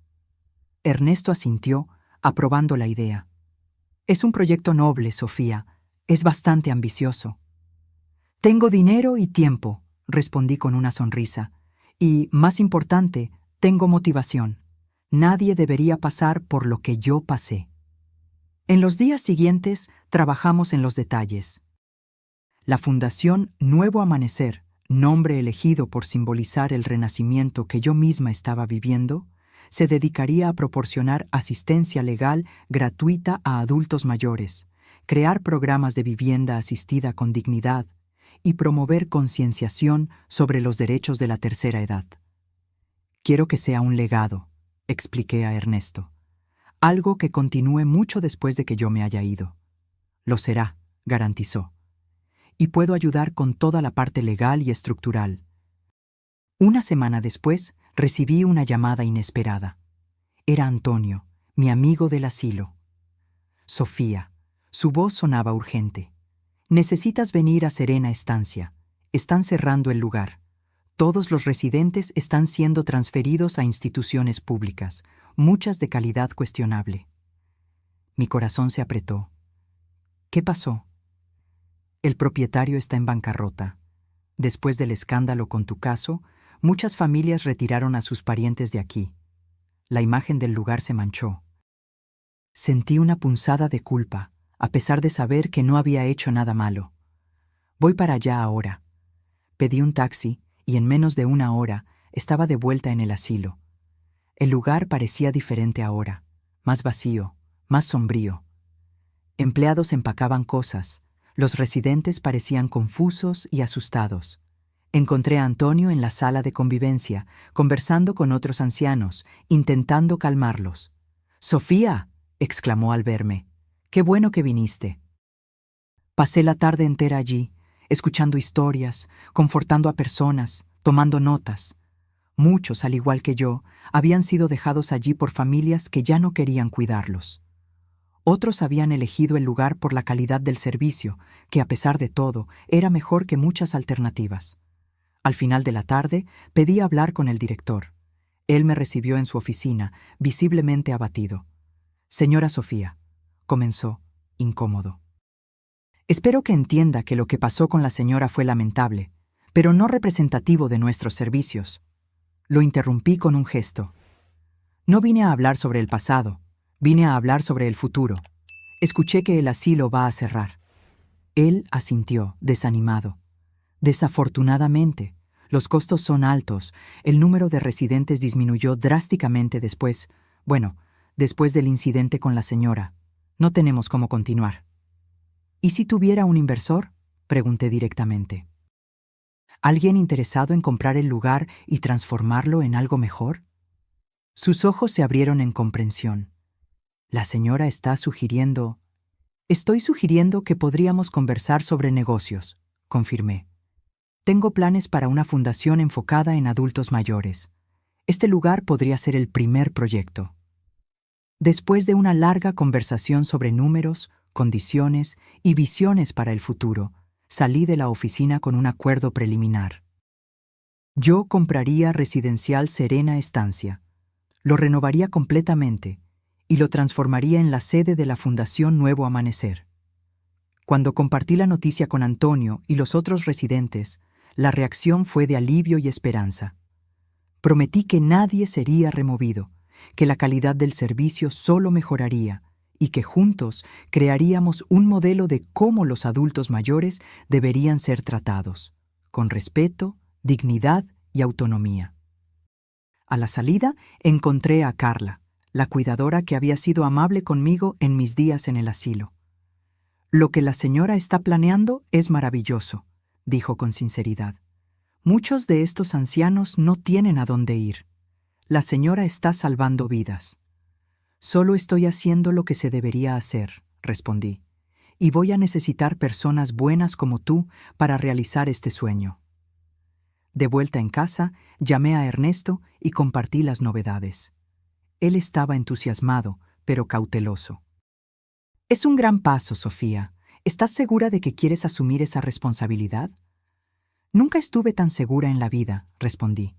Ernesto asintió, aprobando la idea. Es un proyecto noble, Sofía. Es bastante ambicioso. Tengo dinero y tiempo, respondí con una sonrisa. Y, más importante, tengo motivación. Nadie debería pasar por lo que yo pasé. En los días siguientes trabajamos en los detalles. La Fundación Nuevo Amanecer nombre elegido por simbolizar el renacimiento que yo misma estaba viviendo, se dedicaría a proporcionar asistencia legal gratuita a adultos mayores, crear programas de vivienda asistida con dignidad y promover concienciación sobre los derechos de la tercera edad. Quiero que sea un legado, expliqué a Ernesto, algo que continúe mucho después de que yo me haya ido. Lo será, garantizó. Y puedo ayudar con toda la parte legal y estructural. Una semana después, recibí una llamada inesperada. Era Antonio, mi amigo del asilo. Sofía, su voz sonaba urgente. Necesitas venir a Serena Estancia. Están cerrando el lugar. Todos los residentes están siendo transferidos a instituciones públicas, muchas de calidad cuestionable. Mi corazón se apretó. ¿Qué pasó? El propietario está en bancarrota. Después del escándalo con tu caso, muchas familias retiraron a sus parientes de aquí. La imagen del lugar se manchó. Sentí una punzada de culpa, a pesar de saber que no había hecho nada malo. Voy para allá ahora. Pedí un taxi y en menos de una hora estaba de vuelta en el asilo. El lugar parecía diferente ahora, más vacío, más sombrío. Empleados empacaban cosas, los residentes parecían confusos y asustados. Encontré a Antonio en la sala de convivencia, conversando con otros ancianos, intentando calmarlos. «¡Sofía!», exclamó al verme. «¡Qué bueno que viniste!». Pasé la tarde entera allí, escuchando historias, confortando a personas, tomando notas. Muchos, al igual que yo, habían sido dejados allí por familias que ya no querían cuidarlos. Otros habían elegido el lugar por la calidad del servicio, que a pesar de todo, era mejor que muchas alternativas. Al final de la tarde, pedí hablar con el director. Él me recibió en su oficina, visiblemente abatido. «Señora Sofía», comenzó, incómodo. «Espero que entienda que lo que pasó con la señora fue lamentable, pero no representativo de nuestros servicios». Lo interrumpí con un gesto. «No vine a hablar sobre el pasado, vine a hablar sobre el futuro. Escuché que el asilo va a cerrar». Él asintió, desanimado. «Desafortunadamente, los costos son altos, el número de residentes disminuyó drásticamente después del incidente con la señora. No tenemos cómo continuar». «¿Y si tuviera un inversor?», pregunté directamente. «¿Alguien interesado en comprar el lugar y transformarlo en algo mejor?». Sus ojos se abrieron en comprensión. «La señora está sugiriendo...». «Estoy sugiriendo que podríamos conversar sobre negocios», confirmé. «Tengo planes para una fundación enfocada en adultos mayores. Este lugar podría ser el primer proyecto». Después de una larga conversación sobre números, condiciones y visiones para el futuro, salí de la oficina con un acuerdo preliminar. Yo compraría Residencial Serena Estancia, lo renovaría completamente y lo transformaría en la sede de la Fundación Nuevo Amanecer. Cuando compartí la noticia con Antonio y los otros residentes, la reacción fue de alivio y esperanza. Prometí que nadie sería removido, que la calidad del servicio solo mejoraría y que juntos crearíamos un modelo de cómo los adultos mayores deberían ser tratados, con respeto, dignidad y autonomía. A la salida encontré a Carla, la cuidadora que había sido amable conmigo en mis días en el asilo. «Lo que la señora está planeando es maravilloso», dijo con sinceridad. «Muchos de estos ancianos no tienen a dónde ir. La señora está salvando vidas». «Solo estoy haciendo lo que se debería hacer», respondí, «y voy a necesitar personas buenas como tú para realizar este sueño». De vuelta en casa, llamé a Ernesto y compartí las novedades. Él estaba entusiasmado, pero cauteloso. «Es un gran paso, Sofía. ¿Estás segura de que quieres asumir esa responsabilidad?» «Nunca estuve tan segura en la vida», respondí.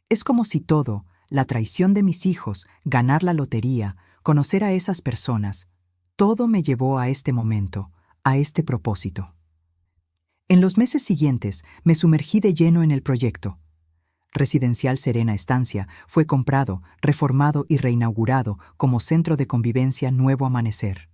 «Es como si todo, la traición de mis hijos, ganar la lotería, conocer a esas personas, todo me llevó a este momento, a este propósito». En los meses siguientes me sumergí de lleno en el proyecto. Residencial Serena Estancia fue comprado, reformado y reinaugurado como centro de convivencia Nuevo Amanecer.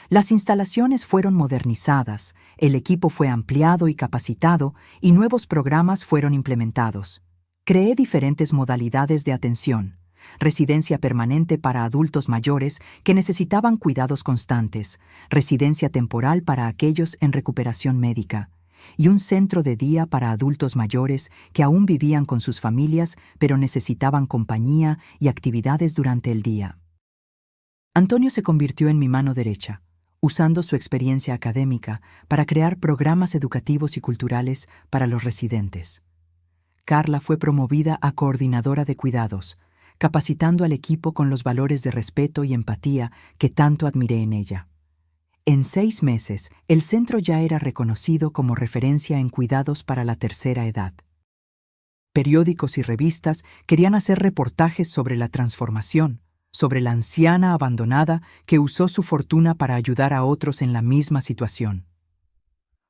Las instalaciones fueron modernizadas, el equipo fue ampliado y capacitado y nuevos programas fueron implementados. Creé diferentes modalidades de atención: residencia permanente para adultos mayores que necesitaban cuidados constantes, residencia temporal para aquellos en recuperación médica, y un centro de día para adultos mayores que aún vivían con sus familias pero necesitaban compañía y actividades durante el día. Antonio se convirtió en mi mano derecha, usando su experiencia académica para crear programas educativos y culturales para los residentes. Carla fue promovida a coordinadora de cuidados, capacitando al equipo con los valores de respeto y empatía que tanto admiré en ella. En 6 meses, el centro ya era reconocido como referencia en cuidados para la tercera edad. Periódicos y revistas querían hacer reportajes sobre la transformación, sobre la anciana abandonada que usó su fortuna para ayudar a otros en la misma situación.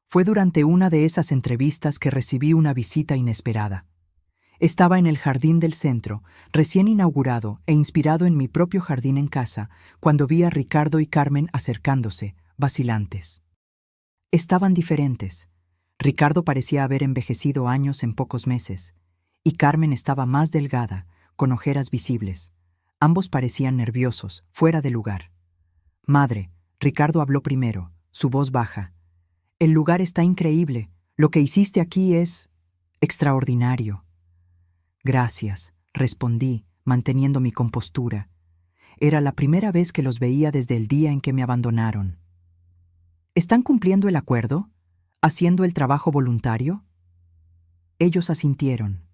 Fue durante una de esas entrevistas que recibí una visita inesperada. Estaba en el jardín del centro, recién inaugurado e inspirado en mi propio jardín en casa, cuando vi a Ricardo y Carmen acercándose, vacilantes. Estaban diferentes. Ricardo parecía haber envejecido años en pocos meses, y Carmen estaba más delgada, con ojeras visibles. Ambos parecían nerviosos, fuera de lugar. «Madre», Ricardo habló primero, su voz baja. «El lugar está increíble. Lo que hiciste aquí es extraordinario». «Gracias», respondí, manteniendo mi compostura. Era la primera vez que los veía desde el día en que me abandonaron. «¿Están cumpliendo el acuerdo? ¿Haciendo el trabajo voluntario?» Ellos asintieron.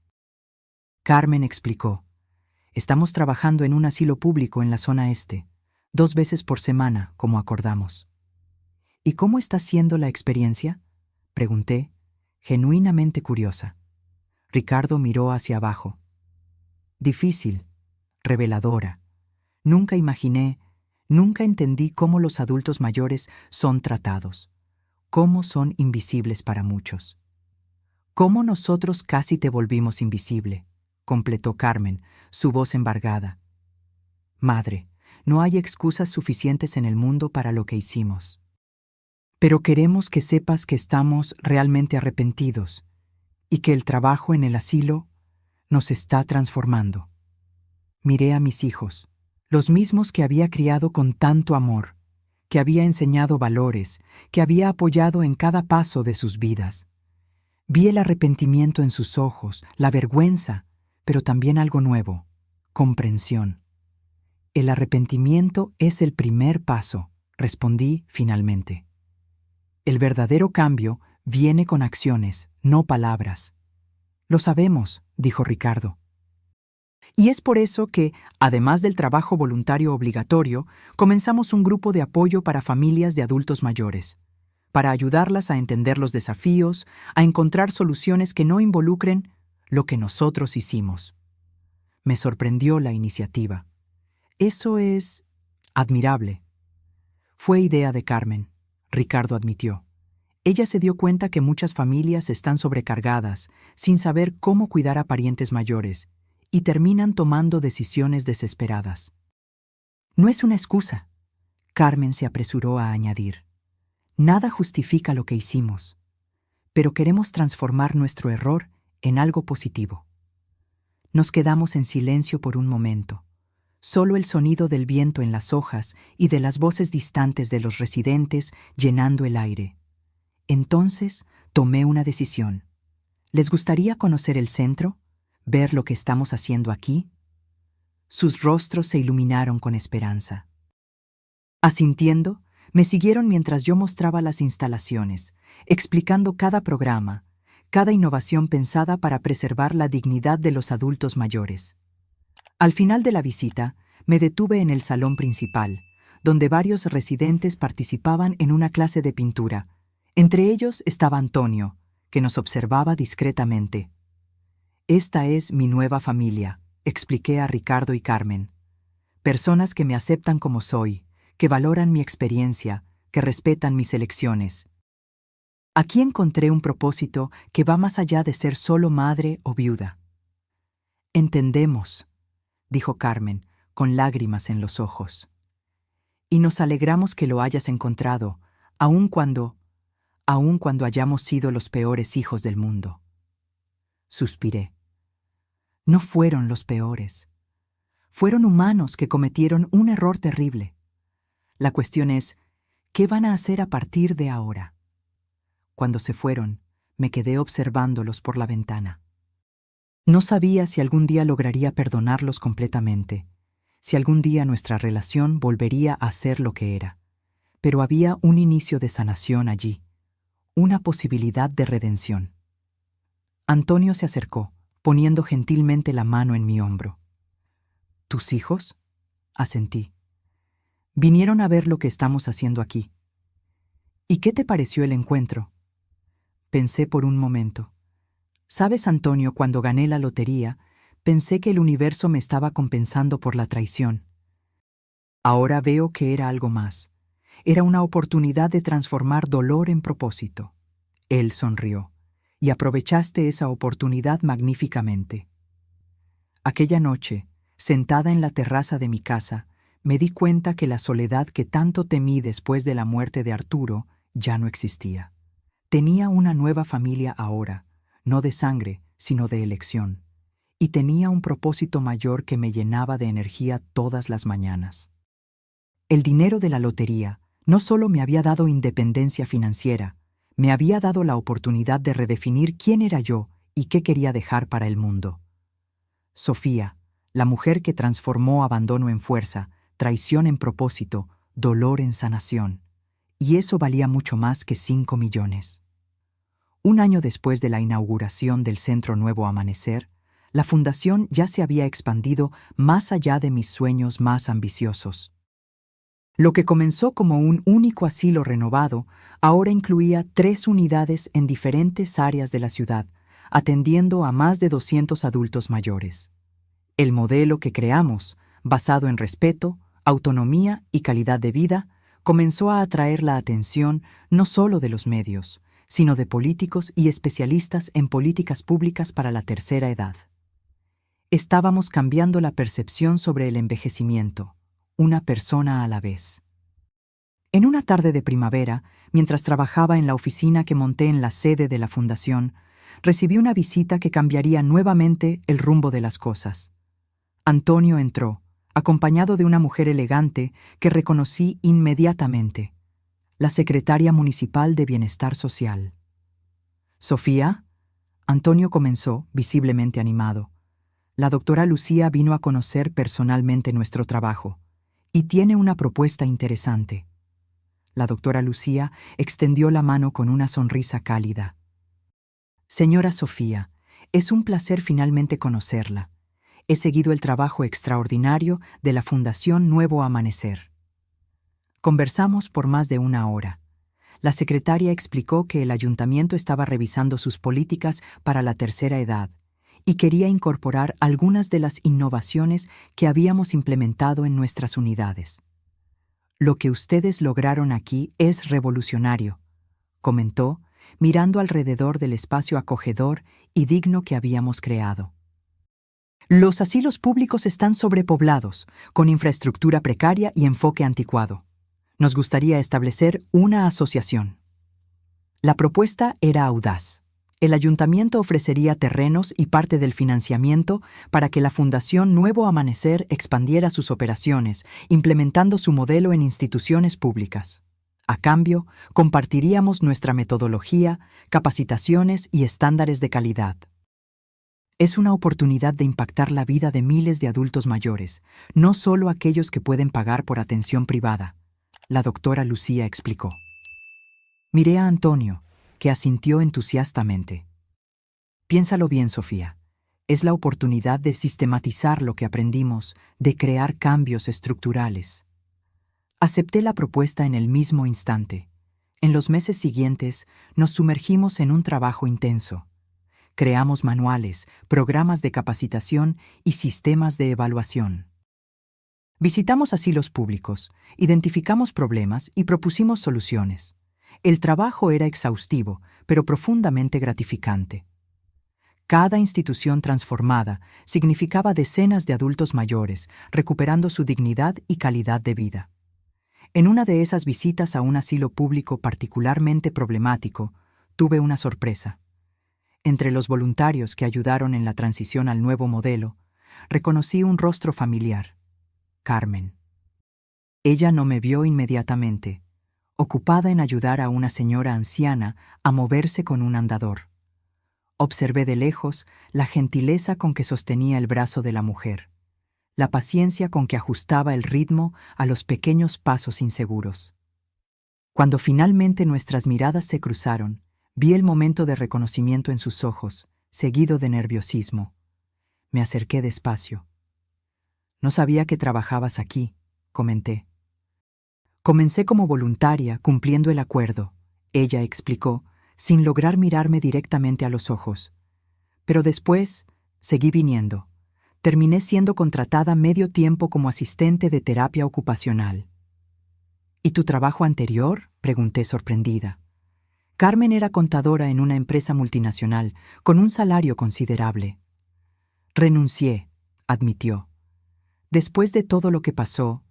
Carmen explicó: «Estamos trabajando en un asilo público en la zona este, 2 veces por semana, como acordamos». «¿Y cómo está siendo la experiencia?», pregunté, genuinamente curiosa. Ricardo miró hacia abajo. «Difícil, reveladora. Nunca entendí cómo los adultos mayores son tratados, cómo son invisibles para muchos. Cómo nosotros casi te volvimos invisible», completó Carmen, su voz embargada. «Madre, no hay excusas suficientes en el mundo para lo que hicimos. Pero queremos que sepas que estamos realmente arrepentidos y que el trabajo en el asilo nos está transformando». Miré a mis hijos, los mismos que había criado con tanto amor, que había enseñado valores, que había apoyado en cada paso de sus vidas. Vi el arrepentimiento en sus ojos, la vergüenza, pero también algo nuevo: comprensión. «El arrepentimiento es el primer paso», respondí finalmente. «El verdadero cambio viene con acciones, no palabras». «Lo sabemos», dijo Ricardo. «Y es por eso que, además del trabajo voluntario obligatorio, comenzamos un grupo de apoyo para familias de adultos mayores, para ayudarlas a entender los desafíos, a encontrar soluciones que no involucren lo que nosotros hicimos». Me sorprendió la iniciativa. «Eso es admirable». «Fue idea de Carmen», Ricardo admitió. «Ella se dio cuenta que muchas familias están sobrecargadas, sin saber cómo cuidar a parientes mayores, y terminan tomando decisiones desesperadas». «No es una excusa», Carmen se apresuró a añadir. «Nada justifica lo que hicimos, pero queremos transformar nuestro error en algo positivo». Nos quedamos en silencio por un momento. Solo el sonido del viento en las hojas y de las voces distantes de los residentes llenando el aire. Entonces tomé una decisión. «¿Les gustaría conocer el centro? ¿Ver lo que estamos haciendo aquí?». Sus rostros se iluminaron con esperanza. Asintiendo, me siguieron mientras yo mostraba las instalaciones, explicando cada programa, cada innovación pensada para preservar la dignidad de los adultos mayores. Al final de la visita, me detuve en el salón principal, donde varios residentes participaban en una clase de pintura. Entre ellos estaba Antonio, que nos observaba discretamente. «Esta es mi nueva familia», expliqué a Ricardo y Carmen. «Personas que me aceptan como soy, que valoran mi experiencia, que respetan mis elecciones. Aquí encontré un propósito que va más allá de ser solo madre o viuda». «Entendemos», dijo Carmen, con lágrimas en los ojos. Y nos alegramos que lo hayas encontrado, aun cuando hayamos sido los peores hijos del mundo. Suspiré. No fueron los peores. Fueron humanos que cometieron un error terrible. La cuestión es, ¿qué van a hacer a partir de ahora? Cuando se fueron, me quedé observándolos por la ventana. No sabía si algún día lograría perdonarlos completamente, si algún día nuestra relación volvería a ser lo que era. Pero había un inicio de sanación allí, una posibilidad de redención. Antonio se acercó, poniendo gentilmente la mano en mi hombro. ¿Tus hijos? Asentí. Vinieron a ver lo que estamos haciendo aquí. ¿Y qué te pareció el encuentro? Pensé por un momento. ¿Sabes, Antonio, cuando gané la lotería, pensé que el universo me estaba compensando por la traición? Ahora veo que era algo más. Era una oportunidad de transformar dolor en propósito. Él sonrió, y aprovechaste esa oportunidad magníficamente. Aquella noche, sentada en la terraza de mi casa, me di cuenta que la soledad que tanto temí después de la muerte de Arturo ya no existía. Tenía una nueva familia ahora, no de sangre, sino de elección, y tenía un propósito mayor que me llenaba de energía todas las mañanas. El dinero de la lotería no solo me había dado independencia financiera, me había dado la oportunidad de redefinir quién era yo y qué quería dejar para el mundo. Sofía, la mujer que transformó abandono en fuerza, traición en propósito, dolor en sanación. Y eso valía mucho más que 5 millones. Un año después de la inauguración del Centro Nuevo Amanecer, la fundación ya se había expandido más allá de mis sueños más ambiciosos. Lo que comenzó como un único asilo renovado, ahora incluía 3 unidades en diferentes áreas de la ciudad, atendiendo a más de 200 adultos mayores. El modelo que creamos, basado en respeto, autonomía y calidad de vida, comenzó a atraer la atención no solo de los medios, sino de políticos y especialistas en políticas públicas para la tercera edad. Estábamos cambiando la percepción sobre el envejecimiento, una persona a la vez. En una tarde de primavera, mientras trabajaba en la oficina que monté en la sede de la fundación, recibí una visita que cambiaría nuevamente el rumbo de las cosas. Antonio entró, acompañado de una mujer elegante que reconocí inmediatamente, la secretaria municipal de Bienestar Social. «Sofía», Antonio comenzó, visiblemente animado. «La doctora Lucía vino a conocer personalmente nuestro trabajo y tiene una propuesta interesante». La doctora Lucía extendió la mano con una sonrisa cálida. «Señora Sofía, es un placer finalmente conocerla. He seguido el trabajo extraordinario de la Fundación Nuevo Amanecer». Conversamos por más de 1 hora. La secretaria explicó que el ayuntamiento estaba revisando sus políticas para la tercera edad y quería incorporar algunas de las innovaciones que habíamos implementado en nuestras unidades. «Lo que ustedes lograron aquí es revolucionario», comentó, mirando alrededor del espacio acogedor y digno que habíamos creado. «Los asilos públicos están sobrepoblados, con infraestructura precaria y enfoque anticuado. Nos gustaría establecer una asociación». La propuesta era audaz. El ayuntamiento ofrecería terrenos y parte del financiamiento para que la Fundación Nuevo Amanecer expandiera sus operaciones, implementando su modelo en instituciones públicas. A cambio, compartiríamos nuestra metodología, capacitaciones y estándares de calidad. Es una oportunidad de impactar la vida de miles de adultos mayores, no solo aquellos que pueden pagar por atención privada, la doctora Lucía explicó. Miré a Antonio, que asintió entusiastamente. «Piénsalo bien, Sofía. Es la oportunidad de sistematizar lo que aprendimos, de crear cambios estructurales». Acepté la propuesta en el mismo instante. En los meses siguientes, nos sumergimos en un trabajo intenso. Creamos manuales, programas de capacitación y sistemas de evaluación. Visitamos asilos públicos, identificamos problemas y propusimos soluciones. El trabajo era exhaustivo, pero profundamente gratificante. Cada institución transformada significaba decenas de adultos mayores recuperando su dignidad y calidad de vida. En una de esas visitas a un asilo público particularmente problemático, tuve una sorpresa. Entre los voluntarios que ayudaron en la transición al nuevo modelo, reconocí un rostro familiar: Carmen. Ella no me vio inmediatamente, ocupada en ayudar a una señora anciana a moverse con un andador. Observé de lejos la gentileza con que sostenía el brazo de la mujer, la paciencia con que ajustaba el ritmo a los pequeños pasos inseguros. Cuando finalmente nuestras miradas se cruzaron, vi el momento de reconocimiento en sus ojos, seguido de nerviosismo. Me acerqué despacio. «No sabía que trabajabas aquí», comenté. «Comencé como voluntaria, cumpliendo el acuerdo», ella explicó, sin lograr mirarme directamente a los ojos. «Pero después, seguí viniendo. Terminé siendo contratada medio tiempo como asistente de terapia ocupacional». «¿Y tu trabajo anterior?», pregunté sorprendida. Carmen era contadora en una empresa multinacional, con un salario considerable. «Renuncié», admitió. «Después de todo lo que pasó,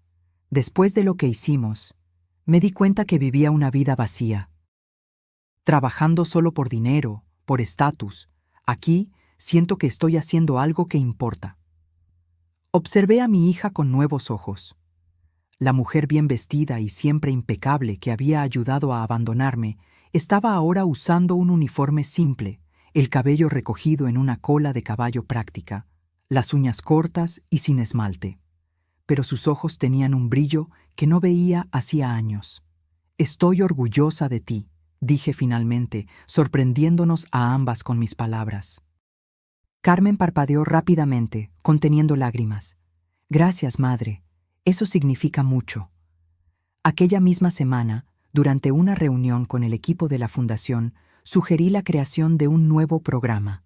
después de lo que hicimos, me di cuenta que vivía una vida vacía. Trabajando solo por dinero, por estatus. Aquí siento que estoy haciendo algo que importa». Observé a mi hija con nuevos ojos. La mujer bien vestida y siempre impecable que había ayudado a abandonarme estaba ahora usando un uniforme simple, el cabello recogido en una cola de caballo práctica, las uñas cortas y sin esmalte. Pero sus ojos tenían un brillo que no veía hacía años. «Estoy orgullosa de ti», dije finalmente, sorprendiéndonos a ambas con mis palabras. Carmen parpadeó rápidamente, conteniendo lágrimas. «Gracias, madre. Eso significa mucho». Aquella misma semana, durante una reunión con el equipo de la fundación, sugerí la creación de un nuevo programa.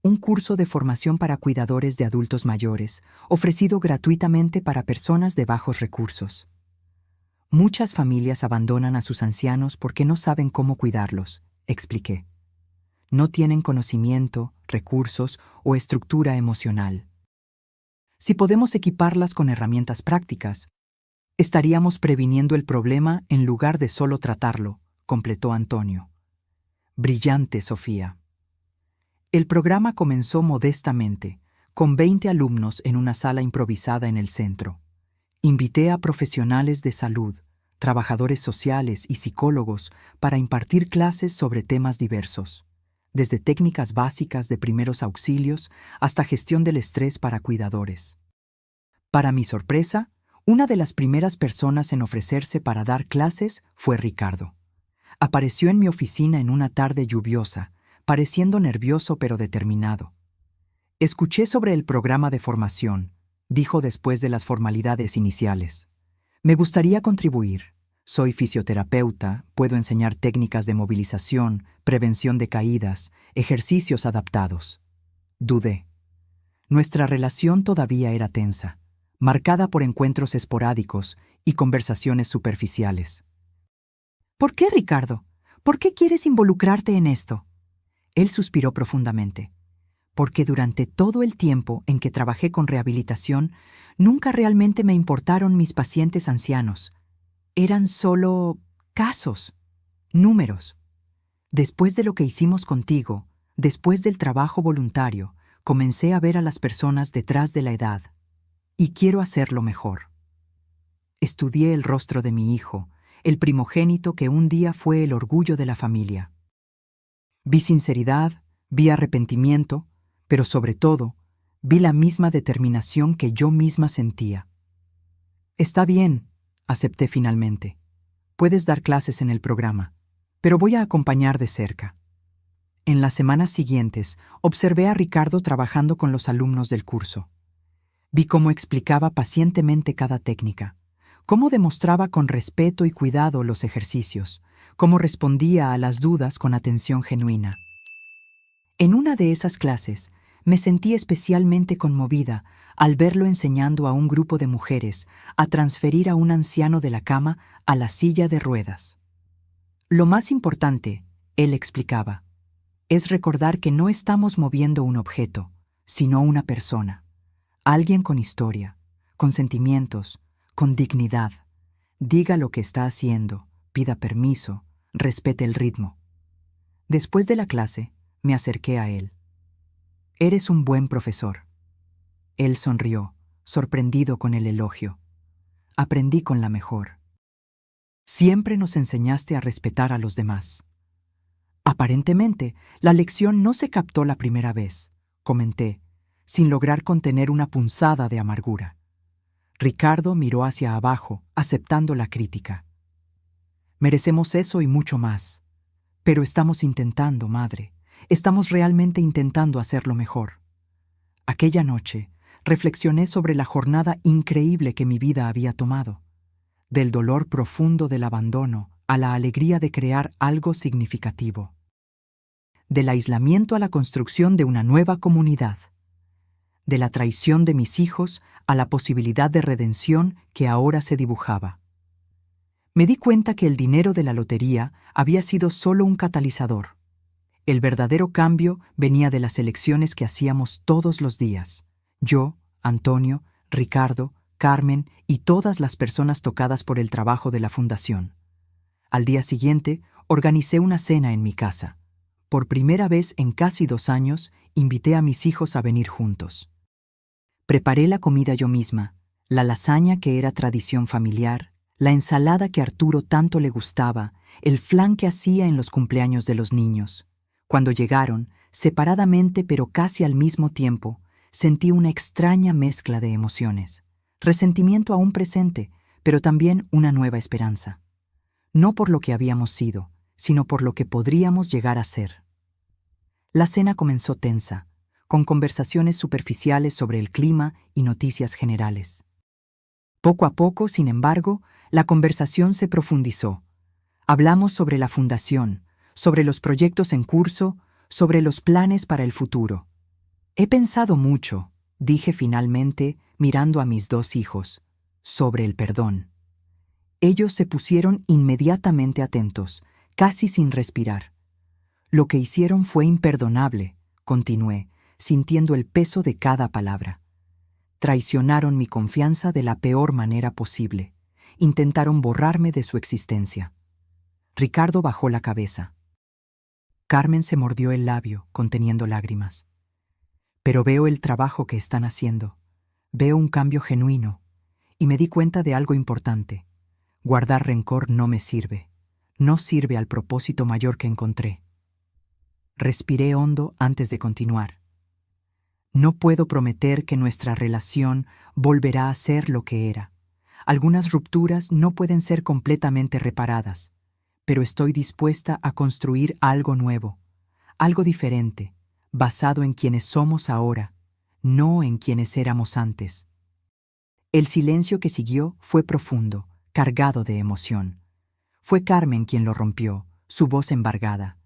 Un curso de formación para cuidadores de adultos mayores, ofrecido gratuitamente para personas de bajos recursos. «Muchas familias abandonan a sus ancianos porque no saben cómo cuidarlos», expliqué. «No tienen conocimiento, recursos o estructura emocional. Si podemos equiparlas con herramientas prácticas, estaríamos previniendo el problema en lugar de solo tratarlo», completó Antonio. «Brillante, Sofía». El programa comenzó modestamente, con 20 alumnos en una sala improvisada en el centro. Invité a profesionales de salud, trabajadores sociales y psicólogos para impartir clases sobre temas diversos, desde técnicas básicas de primeros auxilios hasta gestión del estrés para cuidadores. Para mi sorpresa, una de las primeras personas en ofrecerse para dar clases fue Ricardo. Apareció en mi oficina en una tarde lluviosa, pareciendo nervioso pero determinado. «Escuché sobre el programa de formación», dijo después de las formalidades iniciales. «Me gustaría contribuir. Soy fisioterapeuta, puedo enseñar técnicas de movilización, prevención de caídas, ejercicios adaptados». Dudé. Nuestra relación todavía era tensa, marcada por encuentros esporádicos y conversaciones superficiales. «¿Por qué, Ricardo? ¿Por qué quieres involucrarte en esto?». Él suspiró profundamente. «Porque durante todo el tiempo en que trabajé con rehabilitación, nunca realmente me importaron mis pacientes ancianos. Eran solo casos, números. Después de lo que hicimos contigo, después del trabajo voluntario, comencé a ver a las personas detrás de la edad. Y quiero hacerlo mejor». Estudié el rostro de mi hijo, el primogénito que un día fue el orgullo de la familia. Vi sinceridad, vi arrepentimiento, pero sobre todo, vi la misma determinación que yo misma sentía. «Está bien», acepté finalmente. «Puedes dar clases en el programa, pero voy a acompañar de cerca». En las semanas siguientes, observé a Ricardo trabajando con los alumnos del curso. Vi cómo explicaba pacientemente cada técnica, cómo demostraba con respeto y cuidado los ejercicios, cómo respondía a las dudas con atención genuina. En una de esas clases, me sentí especialmente conmovida al verlo enseñando a un grupo de mujeres a transferir a un anciano de la cama a la silla de ruedas. «Lo más importante», él explicaba, «es recordar que no estamos moviendo un objeto, sino una persona, alguien con historia, con sentimientos, con dignidad. Diga lo que está haciendo, pida permiso, respete el ritmo. Después de la clase, me acerqué a él. Eres un buen profesor. Él sonrió, sorprendido con el elogio. Aprendí con la mejor. Siempre nos enseñaste a respetar a los demás. Aparentemente, la lección no se captó la primera vez, comenté, sin lograr contener una punzada de amargura. Ricardo miró hacia abajo, aceptando la crítica. Merecemos eso y mucho más. Pero estamos intentando, madre. Estamos realmente intentando hacerlo mejor. Aquella noche, reflexioné sobre la jornada increíble que mi vida había tomado. Del dolor profundo del abandono a la alegría de crear algo significativo. Del aislamiento a la construcción de una nueva comunidad. De la traición de mis hijos a la posibilidad de redención que ahora se dibujaba. Me di cuenta que el dinero de la lotería había sido solo un catalizador. El verdadero cambio venía de las elecciones que hacíamos todos los días. Yo, Antonio, Ricardo, Carmen y todas las personas tocadas por el trabajo de la fundación. Al día siguiente, organicé una cena en mi casa. Por primera vez en casi 2 años, invité a mis hijos a venir juntos. Preparé la comida yo misma, la lasaña que era tradición familiar, la ensalada que a Arturo tanto le gustaba, el flan que hacía en los cumpleaños de los niños. Cuando llegaron, separadamente pero casi al mismo tiempo, sentí una extraña mezcla de emociones. Resentimiento aún presente, pero también una nueva esperanza. No por lo que habíamos sido, sino por lo que podríamos llegar a ser. La cena comenzó tensa, con conversaciones superficiales sobre el clima y noticias generales. Poco a poco, sin embargo, la conversación se profundizó. Hablamos sobre la fundación, sobre los proyectos en curso, sobre los planes para el futuro. He pensado mucho, dije finalmente, mirando a mis 2 hijos, sobre el perdón. Ellos se pusieron inmediatamente atentos, casi sin respirar. Lo que hicieron fue imperdonable, continué, sintiendo el peso de cada palabra. Traicionaron mi confianza de la peor manera posible. Intentaron borrarme de su existencia. Ricardo bajó la cabeza. Carmen se mordió el labio, conteniendo lágrimas. Pero veo el trabajo que están haciendo. Veo un cambio genuino. Y me di cuenta de algo importante. Guardar rencor no me sirve. No sirve al propósito mayor que encontré. Respiré hondo antes de continuar. No puedo prometer que nuestra relación volverá a ser lo que era. Algunas rupturas no pueden ser completamente reparadas, pero estoy dispuesta a construir algo nuevo, algo diferente, basado en quienes somos ahora, no en quienes éramos antes. El silencio que siguió fue profundo, cargado de emoción. Fue Carmen quien lo rompió, su voz embargada.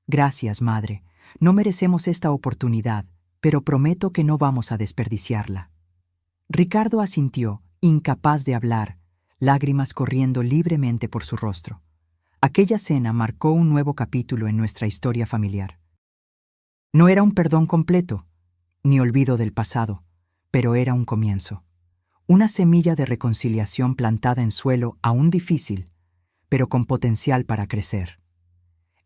Gracias, madre. No merecemos esta oportunidad, pero prometo que no vamos a desperdiciarla. Ricardo asintió, incapaz de hablar, lágrimas corriendo libremente por su rostro. Aquella cena marcó un nuevo capítulo en nuestra historia familiar. No era un perdón completo, ni olvido del pasado, pero era un comienzo. Una semilla de reconciliación plantada en suelo aún difícil, pero con potencial para crecer.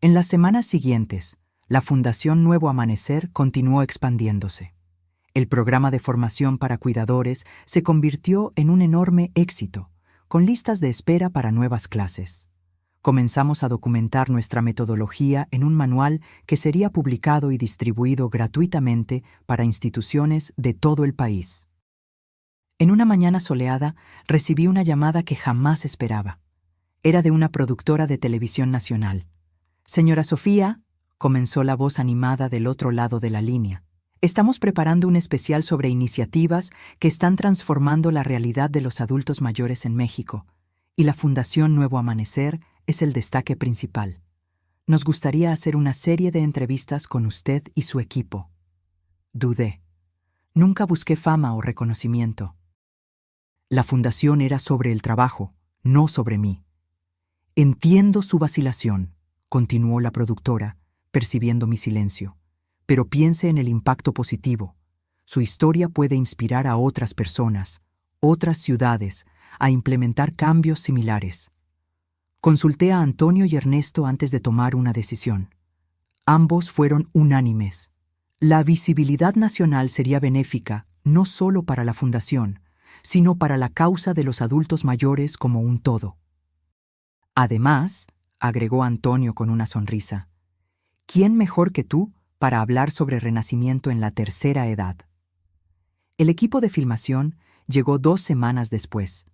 En las semanas siguientes, la Fundación Nuevo Amanecer continuó expandiéndose. El programa de formación para cuidadores se convirtió en un enorme éxito, con listas de espera para nuevas clases. Comenzamos a documentar nuestra metodología en un manual que sería publicado y distribuido gratuitamente para instituciones de todo el país. En una mañana soleada, recibí una llamada que jamás esperaba. Era de una productora de televisión nacional. «Señora Sofía», comenzó la voz animada del otro lado de la línea. «Estamos preparando un especial sobre iniciativas que están transformando la realidad de los adultos mayores en México, y la Fundación Nuevo Amanecer es el destaque principal. Nos gustaría hacer una serie de entrevistas con usted y su equipo». Dudé. Nunca busqué fama o reconocimiento. La fundación era sobre el trabajo, no sobre mí. «Entiendo su vacilación», continuó la productora, percibiendo mi silencio. «Pero piense en el impacto positivo. Su historia puede inspirar a otras personas, otras ciudades, a implementar cambios similares. Consulté a Antonio y Ernesto antes de tomar una decisión. Ambos fueron unánimes. La visibilidad nacional sería benéfica no solo para la fundación, sino para la causa de los adultos mayores como un todo. Además, agregó Antonio con una sonrisa, ¿quién mejor que tú para hablar sobre renacimiento en la tercera edad? El equipo de filmación llegó 2 semanas después.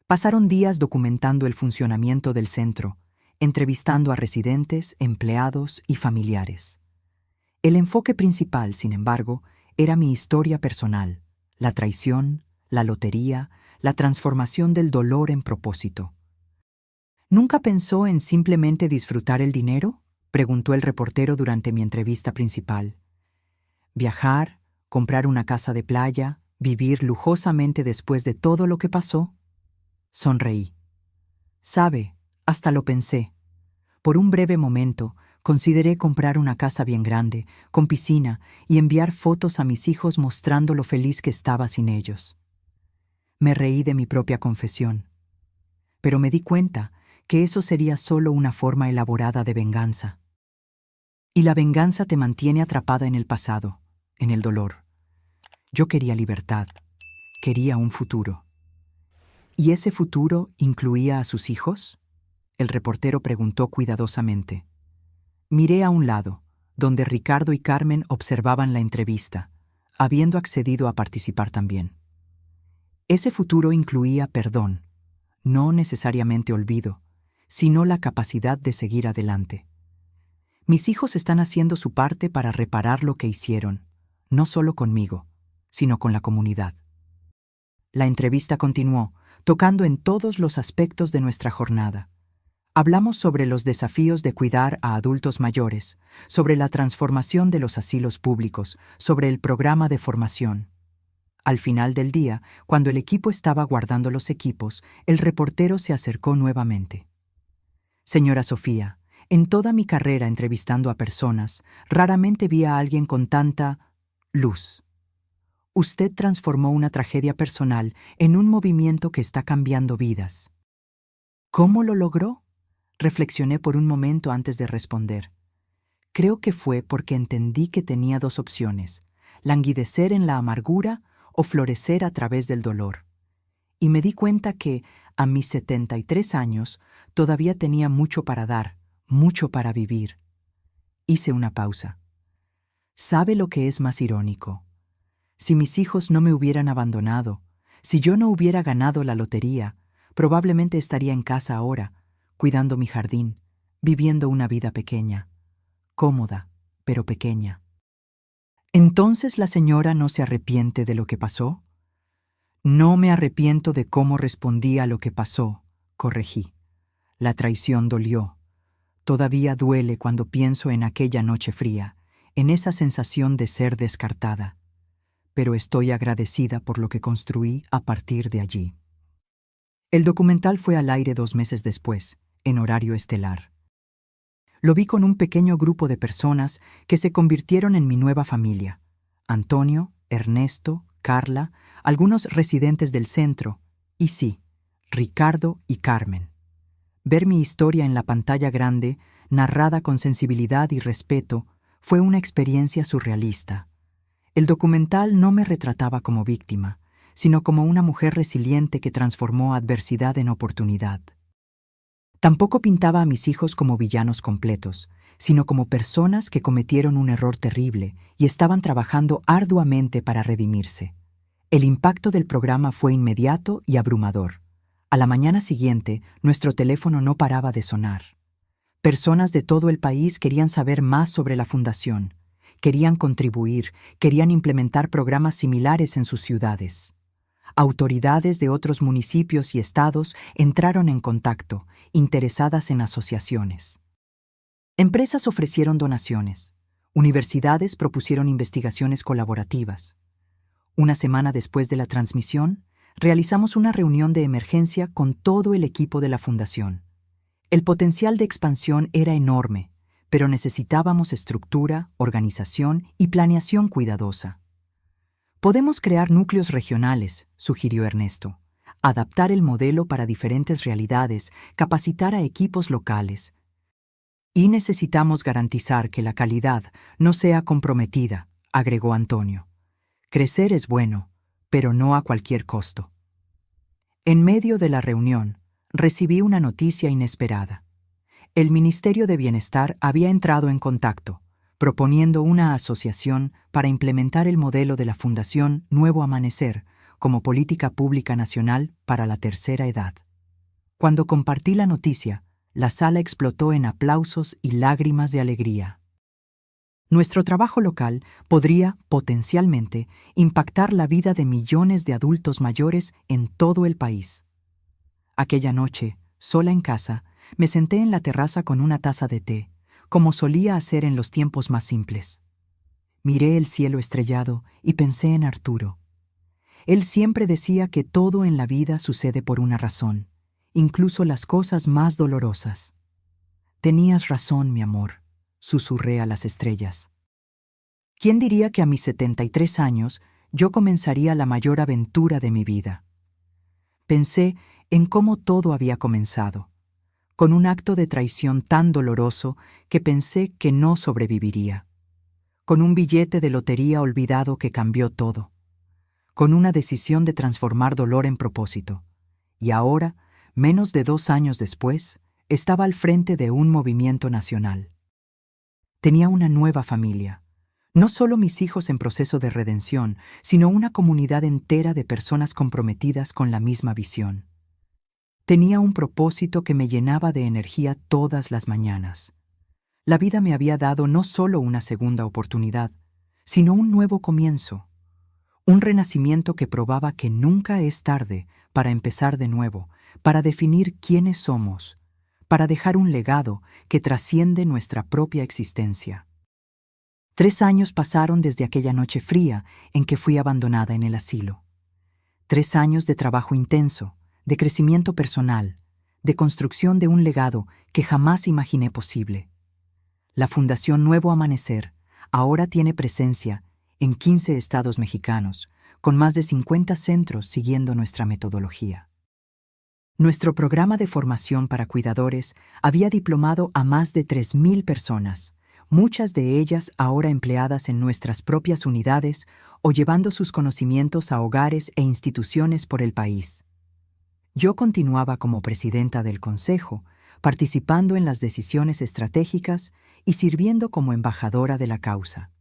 Pasaron días documentando el funcionamiento del centro, entrevistando a residentes, empleados y familiares. El enfoque principal, sin embargo, era mi historia personal, la traición, la lotería, la transformación del dolor en propósito. ¿Nunca pensó en simplemente disfrutar el dinero?, preguntó el reportero durante mi entrevista principal. ¿Viajar, comprar una casa de playa, vivir lujosamente después de todo lo que pasó? Sonreí. Sabe, hasta lo pensé. Por un breve momento, consideré comprar una casa bien grande, con piscina, y enviar fotos a mis hijos mostrando lo feliz que estaba sin ellos. Me reí de mi propia confesión. Pero me di cuenta que eso sería solo una forma elaborada de venganza. Y la venganza te mantiene atrapada en el pasado, en el dolor. Yo quería libertad, quería un futuro. ¿Y ese futuro incluía a sus hijos?, el reportero preguntó cuidadosamente. Miré a un lado, donde Ricardo y Carmen observaban la entrevista, habiendo accedido a participar también. Ese futuro incluía perdón, no necesariamente olvido, sino la capacidad de seguir adelante. Mis hijos están haciendo su parte para reparar lo que hicieron, no solo conmigo, sino con la comunidad. La entrevista continuó, tocando en todos los aspectos de nuestra jornada. Hablamos sobre los desafíos de cuidar a adultos mayores, sobre la transformación de los asilos públicos, sobre el programa de formación. Al final del día, cuando el equipo estaba guardando los equipos, el reportero se acercó nuevamente. Señora Sofía, en toda mi carrera entrevistando a personas, raramente vi a alguien con tanta luz. Usted transformó una tragedia personal en un movimiento que está cambiando vidas. ¿Cómo lo logró?, reflexioné por un momento antes de responder. Creo que fue porque entendí que tenía 2 opciones, languidecer en la amargura o florecer a través del dolor. Y me di cuenta que, a mis 73 años, todavía tenía mucho para dar, mucho para vivir. Hice una pausa. ¿Sabe lo que es más irónico? Si mis hijos no me hubieran abandonado, si yo no hubiera ganado la lotería, probablemente estaría en casa ahora, cuidando mi jardín, viviendo una vida pequeña, cómoda, pero pequeña. ¿Entonces la señora no se arrepiente de lo que pasó? No me arrepiento de cómo respondí a lo que pasó, corregí. La traición dolió. Todavía duele cuando pienso en aquella noche fría, en esa sensación de ser descartada. Pero estoy agradecida por lo que construí a partir de allí. El documental fue al aire 2 meses después, en horario estelar. Lo vi con un pequeño grupo de personas que se convirtieron en mi nueva familia. Antonio, Ernesto, Carla, algunos residentes del centro, y sí, Ricardo y Carmen. Ver mi historia en la pantalla grande, narrada con sensibilidad y respeto, fue una experiencia surrealista. El documental no me retrataba como víctima, sino como una mujer resiliente que transformó adversidad en oportunidad. Tampoco pintaba a mis hijos como villanos completos, sino como personas que cometieron un error terrible y estaban trabajando arduamente para redimirse. El impacto del programa fue inmediato y abrumador. A la mañana siguiente, nuestro teléfono no paraba de sonar. Personas de todo el país querían saber más sobre la fundación, querían contribuir, querían implementar programas similares en sus ciudades. Autoridades de otros municipios y estados entraron en contacto, interesadas en asociaciones. Empresas ofrecieron donaciones. Universidades propusieron investigaciones colaborativas. Una semana después de la transmisión, realizamos una reunión de emergencia con todo el equipo de la fundación. El potencial de expansión era enorme, pero necesitábamos estructura, organización y planeación cuidadosa. Podemos crear núcleos regionales, sugirió Ernesto. adaptar el modelo para diferentes realidades, capacitar a equipos locales. Y necesitamos garantizar que la calidad no sea comprometida, agregó Antonio. Crecer es bueno, pero no a cualquier costo. En medio de la reunión, recibí una noticia inesperada. El Ministerio de Bienestar había entrado en contacto, proponiendo una asociación para implementar el modelo de la Fundación Nuevo Amanecer como política pública nacional para la tercera edad. Cuando compartí la noticia, la sala explotó en aplausos y lágrimas de alegría. Nuestro trabajo local podría, potencialmente, impactar la vida de millones de adultos mayores en todo el país. Aquella noche, sola en casa, me senté en la terraza con una taza de té, como solía hacer en los tiempos más simples. Miré el cielo estrellado y pensé en Arturo. Él siempre decía que todo en la vida sucede por una razón, incluso las cosas más dolorosas. Tenías razón, mi amor, susurré a las estrellas. ¿Quién diría que a mis 73 años yo comenzaría la mayor aventura de mi vida? Pensé en cómo todo había comenzado, con un acto de traición tan doloroso que pensé que no sobreviviría, con un billete de lotería olvidado que cambió todo, con una decisión de transformar dolor en propósito, y ahora, menos de 2 años después, estaba al frente de un movimiento nacional. Tenía una nueva familia, no solo mis hijos en proceso de redención, sino una comunidad entera de personas comprometidas con la misma visión. Tenía un propósito que me llenaba de energía todas las mañanas. La vida me había dado no solo una segunda oportunidad, sino un nuevo comienzo, un renacimiento que probaba que nunca es tarde para empezar de nuevo, para definir quiénes somos, para dejar un legado que trasciende nuestra propia existencia. 3 años pasaron desde aquella noche fría en que fui abandonada en el asilo. 3 años de trabajo intenso, de crecimiento personal, de construcción de un legado que jamás imaginé posible. La Fundación Nuevo Amanecer ahora tiene presencia en 15 estados mexicanos, con más de 50 centros siguiendo nuestra metodología. Nuestro programa de formación para cuidadores había diplomado a más de 3,000 personas, muchas de ellas ahora empleadas en nuestras propias unidades o llevando sus conocimientos a hogares e instituciones por el país. Yo continuaba como presidenta del consejo, participando en las decisiones estratégicas y sirviendo como embajadora de la causa.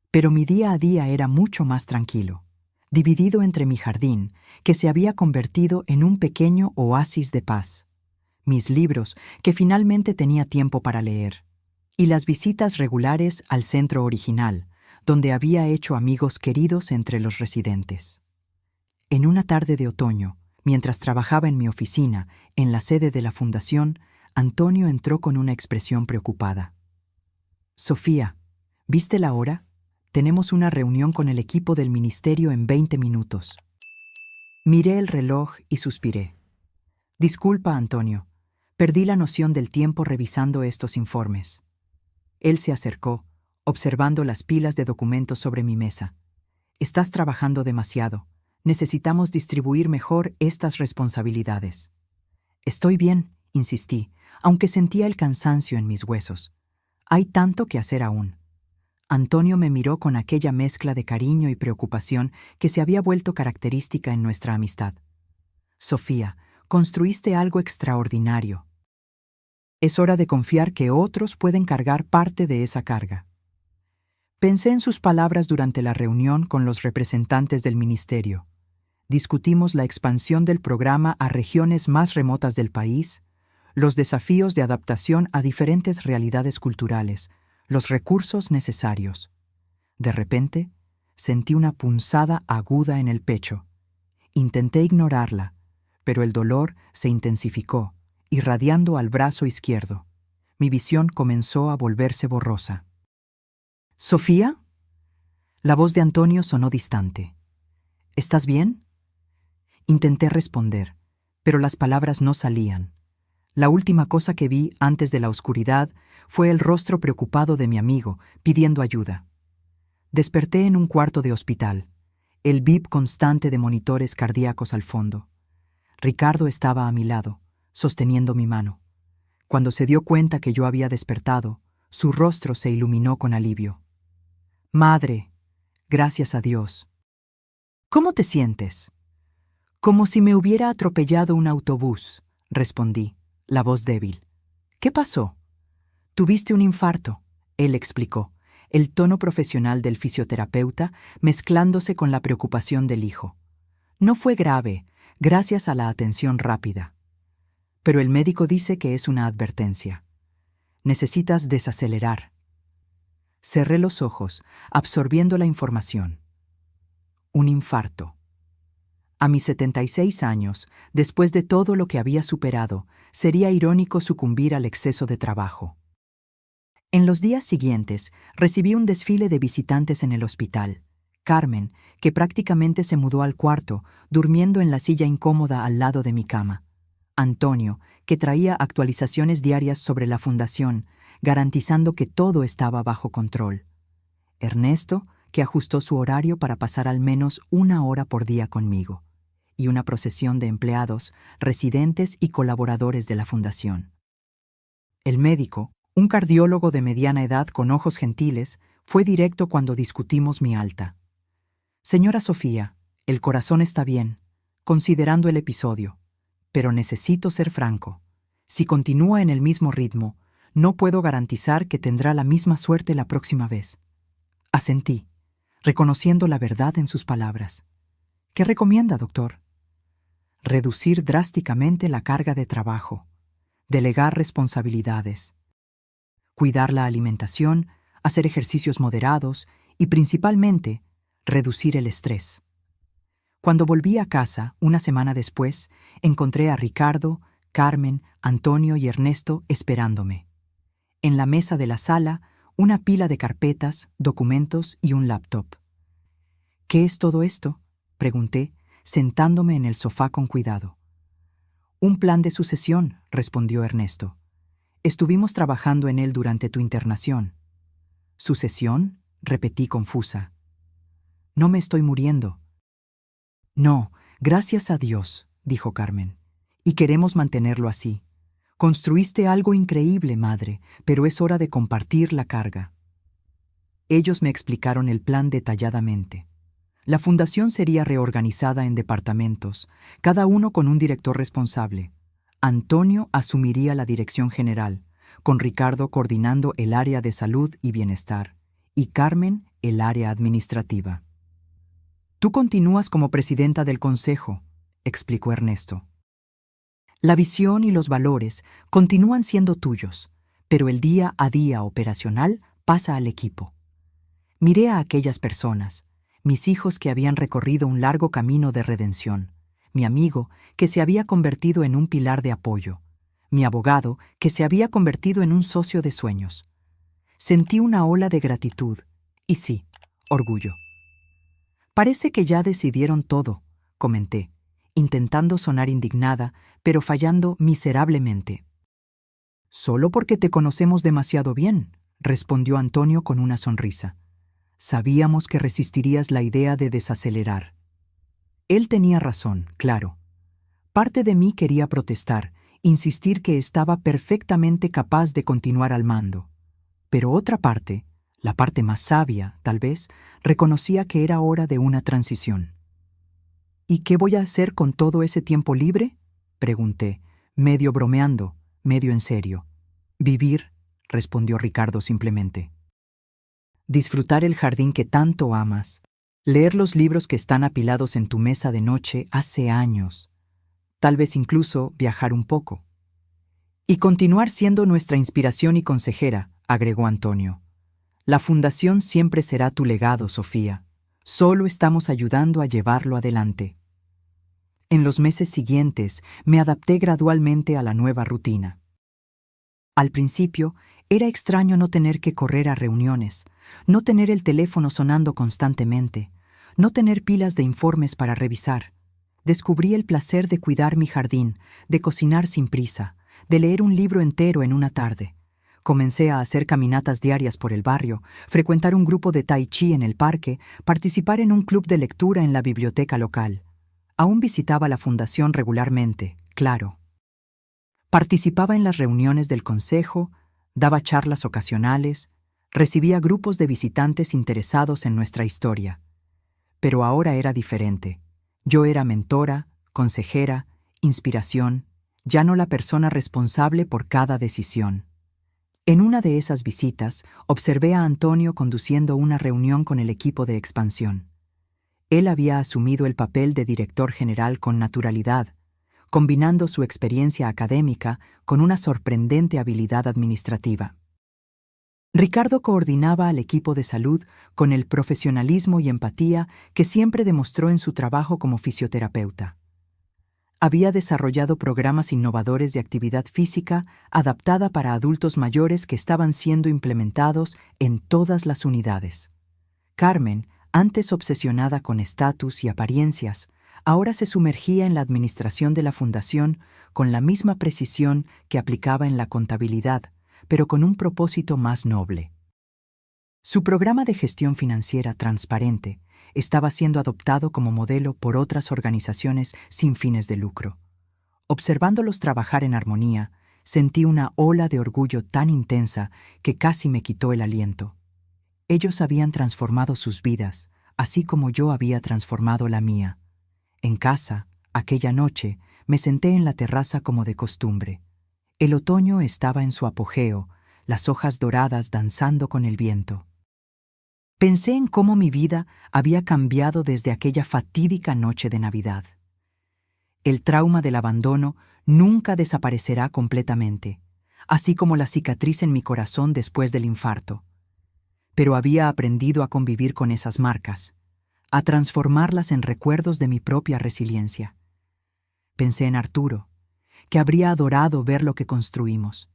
Pero mi día a día era mucho más tranquilo, dividido entre mi jardín, que se había convertido en un pequeño oasis de paz, mis libros, que finalmente tenía tiempo para leer, y las visitas regulares al centro original, donde había hecho amigos queridos entre los residentes. En una tarde de otoño, mientras trabajaba en mi oficina, en la sede de la Fundación, Antonio entró con una expresión preocupada. «Sofía, ¿viste la hora? Tenemos una reunión con el equipo del ministerio en 20 minutos». Miré el reloj y suspiré. «Disculpa, Antonio. Perdí la noción del tiempo revisando estos informes». Él se acercó, observando las pilas de documentos sobre mi mesa. «Estás trabajando demasiado. Necesitamos distribuir mejor estas responsabilidades». «Estoy bien», insistí, aunque sentía el cansancio en mis huesos. «Hay tanto que hacer aún». Antonio me miró con aquella mezcla de cariño y preocupación que se había vuelto característica en nuestra amistad. «Sofía, construiste algo extraordinario. Es hora de confiar que otros pueden cargar parte de esa carga». Pensé en sus palabras durante la reunión con los representantes del ministerio. Discutimos la expansión del programa a regiones más remotas del país, los desafíos de adaptación a diferentes realidades culturales, los recursos necesarios. De repente, sentí una punzada aguda en el pecho. Intenté ignorarla, pero el dolor se intensificó, irradiando al brazo izquierdo. Mi visión comenzó a volverse borrosa. «¿Sofía?» La voz de Antonio sonó distante. «¿Estás bien?» Intenté responder, pero las palabras no salían. La última cosa que vi antes de la oscuridad fue el rostro preocupado de mi amigo, pidiendo ayuda. Desperté en un cuarto de hospital, el bip constante de monitores cardíacos al fondo. Ricardo estaba a mi lado, sosteniendo mi mano. Cuando se dio cuenta que yo había despertado, su rostro se iluminó con alivio. «Madre, gracias a Dios». «¿Cómo te sientes?» «Como si me hubiera atropellado un autobús», respondí, la voz débil. «¿Qué pasó?» «Tuviste un infarto», él explicó, el tono profesional del fisioterapeuta mezclándose con la preocupación del hijo. «No fue grave, gracias a la atención rápida. Pero el médico dice que es una advertencia. Necesitas desacelerar». Cerré los ojos, absorbiendo la información. Un infarto. A mis 76 años, después de todo lo que había superado, sería irónico sucumbir al exceso de trabajo. En los días siguientes, recibí un desfile de visitantes en el hospital. Carmen, que prácticamente se mudó al cuarto, durmiendo en la silla incómoda al lado de mi cama. Antonio, que traía actualizaciones diarias sobre la fundación, garantizando que todo estaba bajo control. Ernesto, que ajustó su horario para pasar al menos 1 hora por día conmigo. Y una procesión de empleados, residentes y colaboradores de la fundación. El médico, un cardiólogo de mediana edad con ojos gentiles, fue directo cuando discutimos mi alta. «Señora Sofía, el corazón está bien, considerando el episodio, pero necesito ser franco. Si continúa en el mismo ritmo, no puedo garantizar que tendrá la misma suerte la próxima vez». Asentí, reconociendo la verdad en sus palabras. «¿Qué recomienda, doctor?» «Reducir drásticamente la carga de trabajo, delegar responsabilidades, cuidar la alimentación, hacer ejercicios moderados y, principalmente, reducir el estrés». Cuando volví a casa, una semana después, encontré a Ricardo, Carmen, Antonio y Ernesto esperándome. En la mesa de la sala, una pila de carpetas, documentos y un laptop. «¿Qué es todo esto?», pregunté, sentándome en el sofá con cuidado. «Un plan de sucesión», respondió Ernesto. «Estuvimos trabajando en él durante tu internación». «¿Sucesión?», repetí confusa. «No me estoy muriendo». «No, gracias a Dios», dijo Carmen. «Y queremos mantenerlo así. Construiste algo increíble, madre, pero es hora de compartir la carga». Ellos me explicaron el plan detalladamente. La fundación sería reorganizada en departamentos, cada uno con un director responsable. Antonio asumiría la dirección general, con Ricardo coordinando el área de salud y bienestar, y Carmen el área administrativa. «Tú continúas como presidenta del consejo», explicó Ernesto. «La visión y los valores continúan siendo tuyos, pero el día a día operacional pasa al equipo». Miré a aquellas personas, mis hijos que habían recorrido un largo camino de redención, mi amigo que se había convertido en un pilar de apoyo, mi abogado que se había convertido en un socio de sueños. Sentí una ola de gratitud y sí, orgullo. «Parece que ya decidieron todo», comenté, intentando sonar indignada, pero fallando miserablemente. «Solo porque te conocemos demasiado bien», respondió Antonio con una sonrisa. «Sabíamos que resistirías la idea de desacelerar». Él tenía razón, claro. Parte de mí quería protestar, insistir que estaba perfectamente capaz de continuar al mando. Pero otra parte, la parte más sabia, tal vez, reconocía que era hora de una transición. «¿Y qué voy a hacer con todo ese tiempo libre?», pregunté, medio bromeando, medio en serio. «Vivir», respondió Ricardo simplemente. «Disfrutar el jardín que tanto amas, leer los libros que están apilados en tu mesa de noche hace años, tal vez incluso viajar un poco. Y continuar siendo nuestra inspiración y consejera», agregó Antonio. «La fundación siempre será tu legado, Sofía. Solo estamos ayudando a llevarlo adelante». En los meses siguientes me adapté gradualmente a la nueva rutina. Al principio, era extraño no tener que correr a reuniones, no tener el teléfono sonando constantemente, no tener pilas de informes para revisar. Descubrí el placer de cuidar mi jardín, de cocinar sin prisa, de leer un libro entero en una tarde. Comencé a hacer caminatas diarias por el barrio, frecuentar un grupo de tai chi en el parque, participar en un club de lectura en la biblioteca local. Aún visitaba la fundación regularmente, claro. Participaba en las reuniones del consejo, daba charlas ocasionales, recibía grupos de visitantes interesados en nuestra historia. Pero ahora era diferente. Yo era mentora, consejera, inspiración, ya no la persona responsable por cada decisión. En una de esas visitas, observé a Antonio conduciendo una reunión con el equipo de expansión. Él había asumido el papel de director general con naturalidad, combinando su experiencia académica con una sorprendente habilidad administrativa. Ricardo coordinaba al equipo de salud con el profesionalismo y empatía que siempre demostró en su trabajo como fisioterapeuta. Había desarrollado programas innovadores de actividad física adaptada para adultos mayores que estaban siendo implementados en todas las unidades. Carmen, antes obsesionada con estatus y apariencias, ahora se sumergía en la administración de la fundación con la misma precisión que aplicaba en la contabilidad, pero con un propósito más noble. Su programa de gestión financiera transparente estaba siendo adoptado como modelo por otras organizaciones sin fines de lucro. Observándolos trabajar en armonía, sentí una ola de orgullo tan intensa que casi me quitó el aliento. Ellos habían transformado sus vidas, así como yo había transformado la mía. En casa, aquella noche, me senté en la terraza como de costumbre. El otoño estaba en su apogeo, las hojas doradas danzando con el viento. Pensé en cómo mi vida había cambiado desde aquella fatídica noche de Navidad. El trauma del abandono nunca desaparecerá completamente, así como la cicatriz en mi corazón después del infarto. Pero había aprendido a convivir con esas marcas, a transformarlas en recuerdos de mi propia resiliencia. Pensé en Arturo, que habría adorado ver lo que construimos.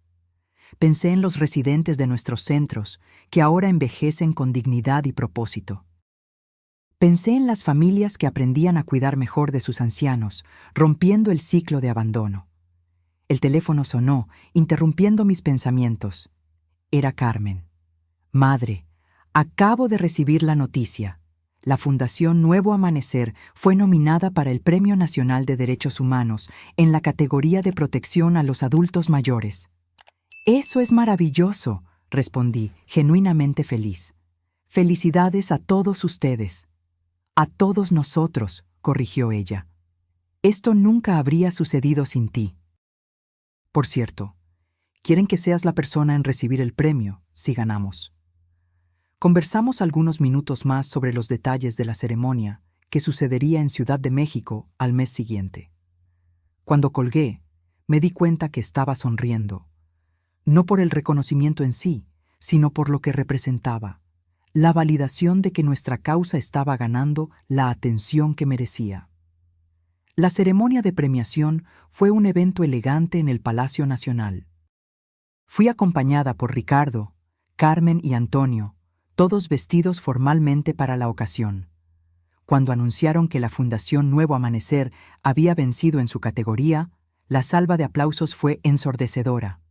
Pensé en los residentes de nuestros centros, que ahora envejecen con dignidad y propósito. Pensé en las familias que aprendían a cuidar mejor de sus ancianos, rompiendo el ciclo de abandono. El teléfono sonó, interrumpiendo mis pensamientos. Era Carmen. Madre, acabo de recibir la noticia. La Fundación Nuevo Amanecer fue nominada para el Premio Nacional de Derechos Humanos en la categoría de protección a los adultos mayores. «Eso es maravilloso», respondí, genuinamente feliz. «Felicidades a todos ustedes». «A todos nosotros», corrigió ella. «Esto nunca habría sucedido sin ti». «Por cierto, quieren que seas la persona en recibir el premio, si ganamos». Conversamos algunos minutos más sobre los detalles de la ceremonia que sucedería en Ciudad de México al mes siguiente. Cuando colgué, me di cuenta que estaba sonriendo. No por el reconocimiento en sí, sino por lo que representaba, la validación de que nuestra causa estaba ganando la atención que merecía. La ceremonia de premiación fue un evento elegante en el Palacio Nacional. Fui acompañada por Ricardo, Carmen y Antonio, todos vestidos formalmente para la ocasión. Cuando anunciaron que la Fundación Nuevo Amanecer había vencido en su categoría, la salva de aplausos fue ensordecedora.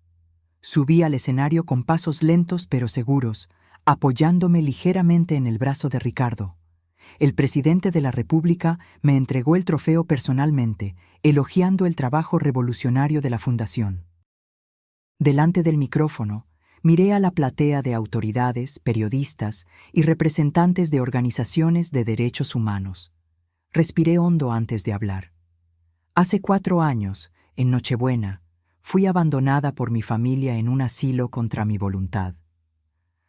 Subí al escenario con pasos lentos pero seguros, apoyándome ligeramente en el brazo de Ricardo. El presidente de la República me entregó el trofeo personalmente, elogiando el trabajo revolucionario de la Fundación. Delante del micrófono, miré a la platea de autoridades, periodistas y representantes de organizaciones de derechos humanos. Respiré hondo antes de hablar. Hace 4 años, en Nochebuena, fui abandonada por mi familia en un asilo contra mi voluntad.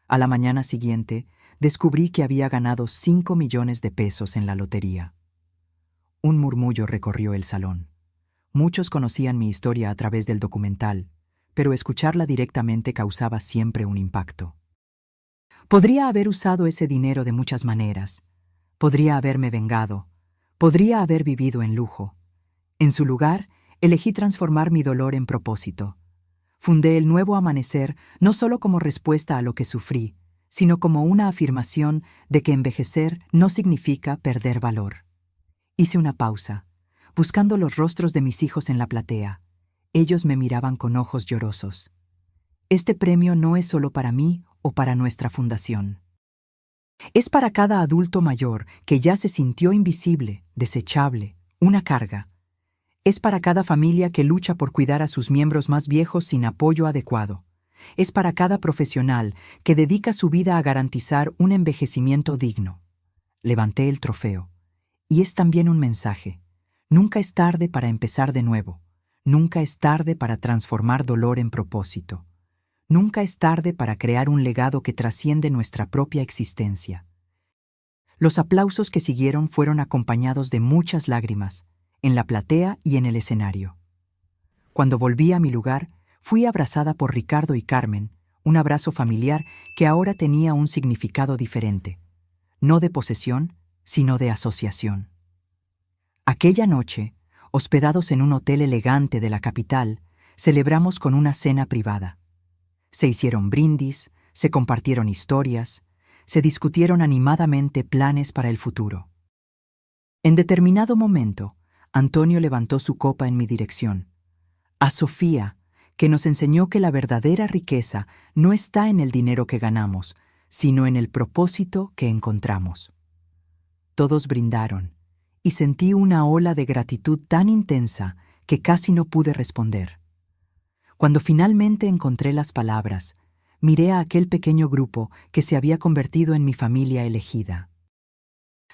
A la mañana siguiente, descubrí que había ganado 5 millones de pesos en la lotería. Un murmullo recorrió el salón. Muchos conocían mi historia a través del documental, pero escucharla directamente causaba siempre un impacto. Podría haber usado ese dinero de muchas maneras. Podría haberme vengado. Podría haber vivido en lujo. En su lugar, elegí transformar mi dolor en propósito. Fundé el Nuevo Amanecer no solo como respuesta a lo que sufrí, sino como una afirmación de que envejecer no significa perder valor. Hice una pausa, buscando los rostros de mis hijos en la platea. Ellos me miraban con ojos llorosos. Este premio no es solo para mí o para nuestra fundación. Es para cada adulto mayor que ya se sintió invisible, desechable una carga. Es para cada familia que lucha por cuidar a sus miembros más viejos sin apoyo adecuado. Es para cada profesional que dedica su vida a garantizar un envejecimiento digno. Levanté el trofeo. Y es también un mensaje. Nunca es tarde para empezar de nuevo. Nunca es tarde para transformar dolor en propósito. Nunca es tarde para crear un legado que trasciende nuestra propia existencia. Los aplausos que siguieron fueron acompañados de muchas lágrimas, en la platea y en el escenario. Cuando volví a mi lugar, fui abrazada por Ricardo y Carmen, un abrazo familiar que ahora tenía un significado diferente, no de posesión, sino de asociación. Aquella noche, hospedados en un hotel elegante de la capital, celebramos con una cena privada. Se hicieron brindis, se compartieron historias, se discutieron animadamente planes para el futuro. En determinado momento, Antonio levantó su copa en mi dirección. A Sofía, que nos enseñó que la verdadera riqueza no está en el dinero que ganamos, sino en el propósito que encontramos. Todos brindaron, y sentí una ola de gratitud tan intensa que casi no pude responder. Cuando finalmente encontré las palabras, miré a aquel pequeño grupo que se había convertido en mi familia elegida.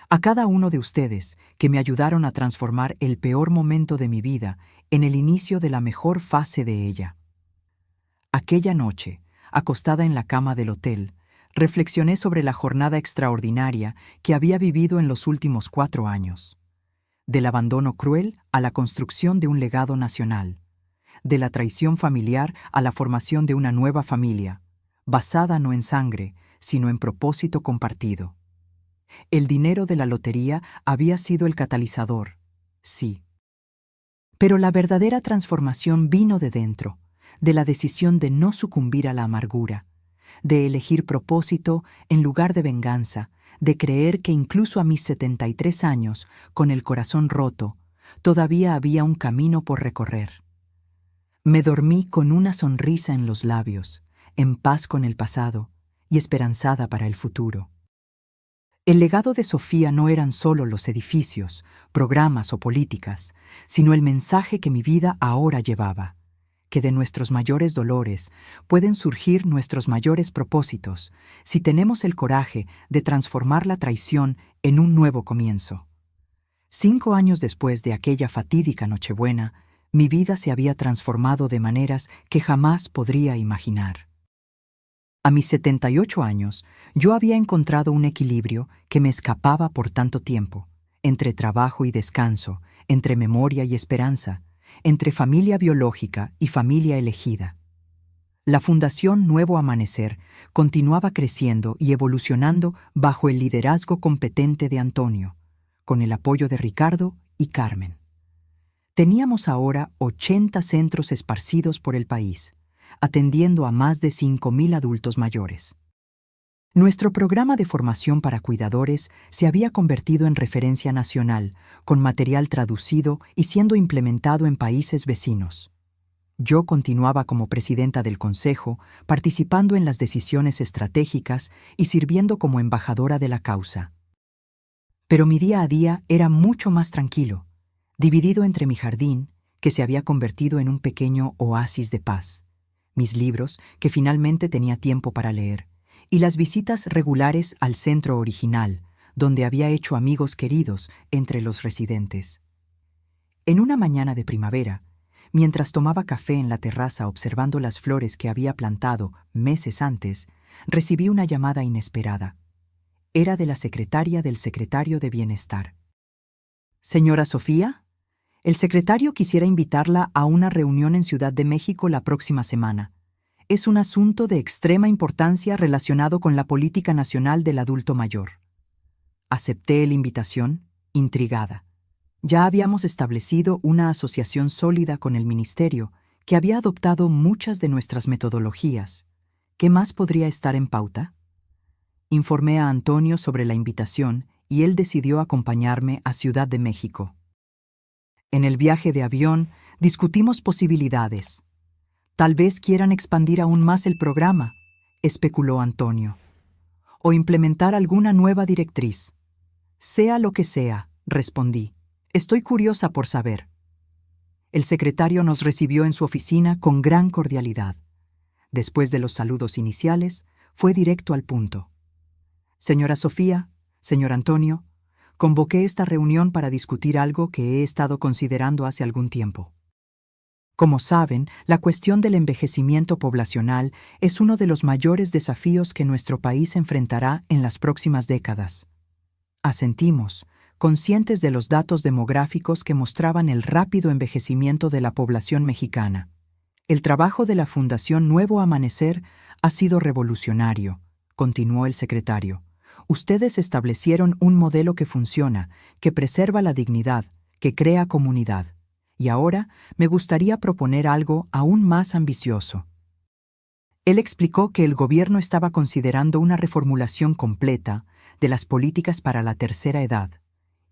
A cada uno de ustedes que me ayudaron a transformar el peor momento de mi vida en el inicio de la mejor fase de ella. Aquella noche, acostada en la cama del hotel, reflexioné sobre la jornada extraordinaria que había vivido en los últimos 4 años. Del abandono cruel a la construcción de un legado nacional. De la traición familiar a la formación de una nueva familia, basada no en sangre, sino en propósito compartido. El dinero de la lotería había sido el catalizador, sí. Pero la verdadera transformación vino de dentro, de la decisión de no sucumbir a la amargura, de elegir propósito en lugar de venganza, de creer que incluso a mis 73 años, con el corazón roto, todavía había un camino por recorrer. Me dormí con una sonrisa en los labios, en paz con el pasado y esperanzada para el futuro. El legado de Sofía no eran solo los edificios, programas o políticas, sino el mensaje que mi vida ahora llevaba, que de nuestros mayores dolores pueden surgir nuestros mayores propósitos si tenemos el coraje de transformar la traición en un nuevo comienzo. 5 años después de aquella fatídica Nochebuena, mi vida se había transformado de maneras que jamás podría imaginar. A mis 78 años, yo había encontrado un equilibrio que me escapaba por tanto tiempo, entre trabajo y descanso, entre memoria y esperanza, entre familia biológica y familia elegida. La Fundación Nuevo Amanecer continuaba creciendo y evolucionando bajo el liderazgo competente de Antonio, con el apoyo de Ricardo y Carmen. Teníamos ahora 80 centros esparcidos por el país, atendiendo a más de 5.000 adultos mayores. Nuestro programa de formación para cuidadores se había convertido en referencia nacional, con material traducido y siendo implementado en países vecinos. Yo continuaba como presidenta del consejo, participando en las decisiones estratégicas y sirviendo como embajadora de la causa. Pero mi día a día era mucho más tranquilo, dividido entre mi jardín, que se había convertido en un pequeño oasis de paz, mis libros, que finalmente tenía tiempo para leer, y las visitas regulares al centro original, donde había hecho amigos queridos entre los residentes. En una mañana de primavera, mientras tomaba café en la terraza observando las flores que había plantado meses antes, recibí una llamada inesperada. Era de la secretaria del secretario de Bienestar. «Señora Sofía, el secretario quisiera invitarla a una reunión en Ciudad de México la próxima semana. Es un asunto de extrema importancia relacionado con la política nacional del adulto mayor». Acepté la invitación, intrigada. Ya habíamos establecido una asociación sólida con el ministerio, que había adoptado muchas de nuestras metodologías. ¿Qué más podría estar en pauta? Informé a Antonio sobre la invitación y él decidió acompañarme a Ciudad de México. En el viaje de avión discutimos posibilidades. Tal vez quieran expandir aún más el programa, especuló Antonio, o implementar alguna nueva directriz. Sea lo que sea, respondí, Estoy curiosa por saber. El secretario nos recibió en su oficina con gran cordialidad. Después de los saludos iniciales, fue directo al punto. Señora Sofía, señor Antonio, convoqué esta reunión para discutir algo que he estado considerando hace algún tiempo. Como saben, la cuestión del envejecimiento poblacional es uno de los mayores desafíos que nuestro país enfrentará en las próximas décadas. Asentimos, conscientes de los datos demográficos que mostraban el rápido envejecimiento de la población mexicana. El trabajo de la Fundación Nuevo Amanecer ha sido revolucionario, continuó el secretario. Ustedes establecieron un modelo que funciona, que preserva la dignidad, que crea comunidad. Y ahora me gustaría proponer algo aún más ambicioso. Él explicó que el gobierno estaba considerando una reformulación completa de las políticas para la tercera edad,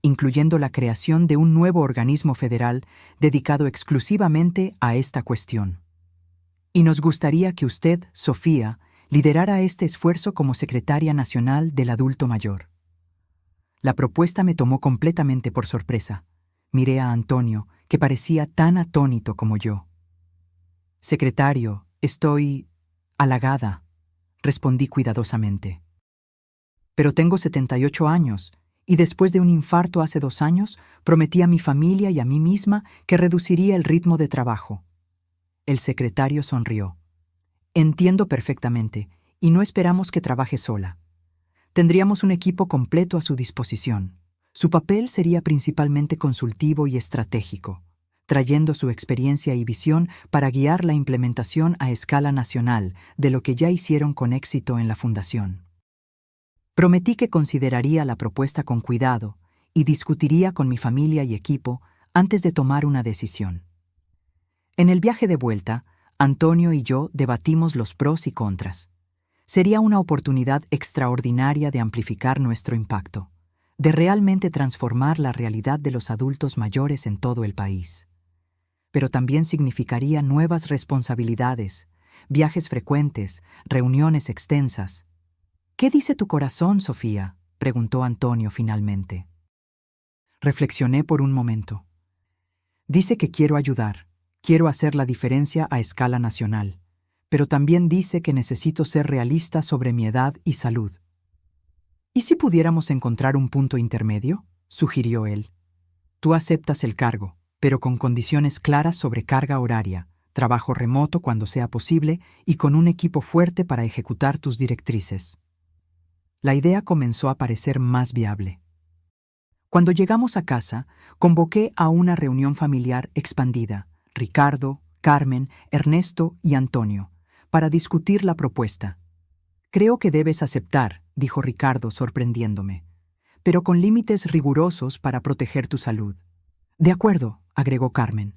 incluyendo la creación de un nuevo organismo federal dedicado exclusivamente a esta cuestión. Y nos gustaría que usted, Sofía, liderara este esfuerzo como secretaria nacional del adulto mayor. La propuesta me tomó completamente por sorpresa. Miré a Antonio, que parecía tan atónito como yo. Secretario, estoy halagada, respondí cuidadosamente. Pero tengo 78 años, y después de un infarto hace 2 años, prometí a mi familia y a mí misma que reduciría el ritmo de trabajo. El secretario sonrió. Entiendo perfectamente, y no esperamos que trabaje sola. Tendríamos un equipo completo a su disposición. Su papel sería principalmente consultivo y estratégico, trayendo su experiencia y visión para guiar la implementación a escala nacional de lo que ya hicieron con éxito en la Fundación. Prometí que consideraría la propuesta con cuidado y discutiría con mi familia y equipo antes de tomar una decisión. En el viaje de vuelta, Antonio y yo debatimos los pros y contras. Sería una oportunidad extraordinaria de amplificar nuestro impacto, de realmente transformar la realidad de los adultos mayores en todo el país. Pero también significaría nuevas responsabilidades, viajes frecuentes, reuniones extensas. ¿Qué dice tu corazón, Sofía?, preguntó Antonio finalmente. Reflexioné por un momento. Dice que quiero ayudar, quiero hacer la diferencia a escala nacional, pero también dice que necesito ser realista sobre mi edad y salud. ¿Y si pudiéramos encontrar un punto intermedio?, sugirió él. Tú aceptas el cargo, pero con condiciones claras sobre carga horaria, trabajo remoto cuando sea posible y con un equipo fuerte para ejecutar tus directrices. La idea comenzó a parecer más viable. Cuando llegamos a casa, convoqué a una reunión familiar expandida, Ricardo, Carmen, Ernesto y Antonio, para discutir la propuesta. Creo que debes aceptar, dijo Ricardo sorprendiéndome, pero con límites rigurosos para proteger tu salud. De acuerdo, agregó Carmen.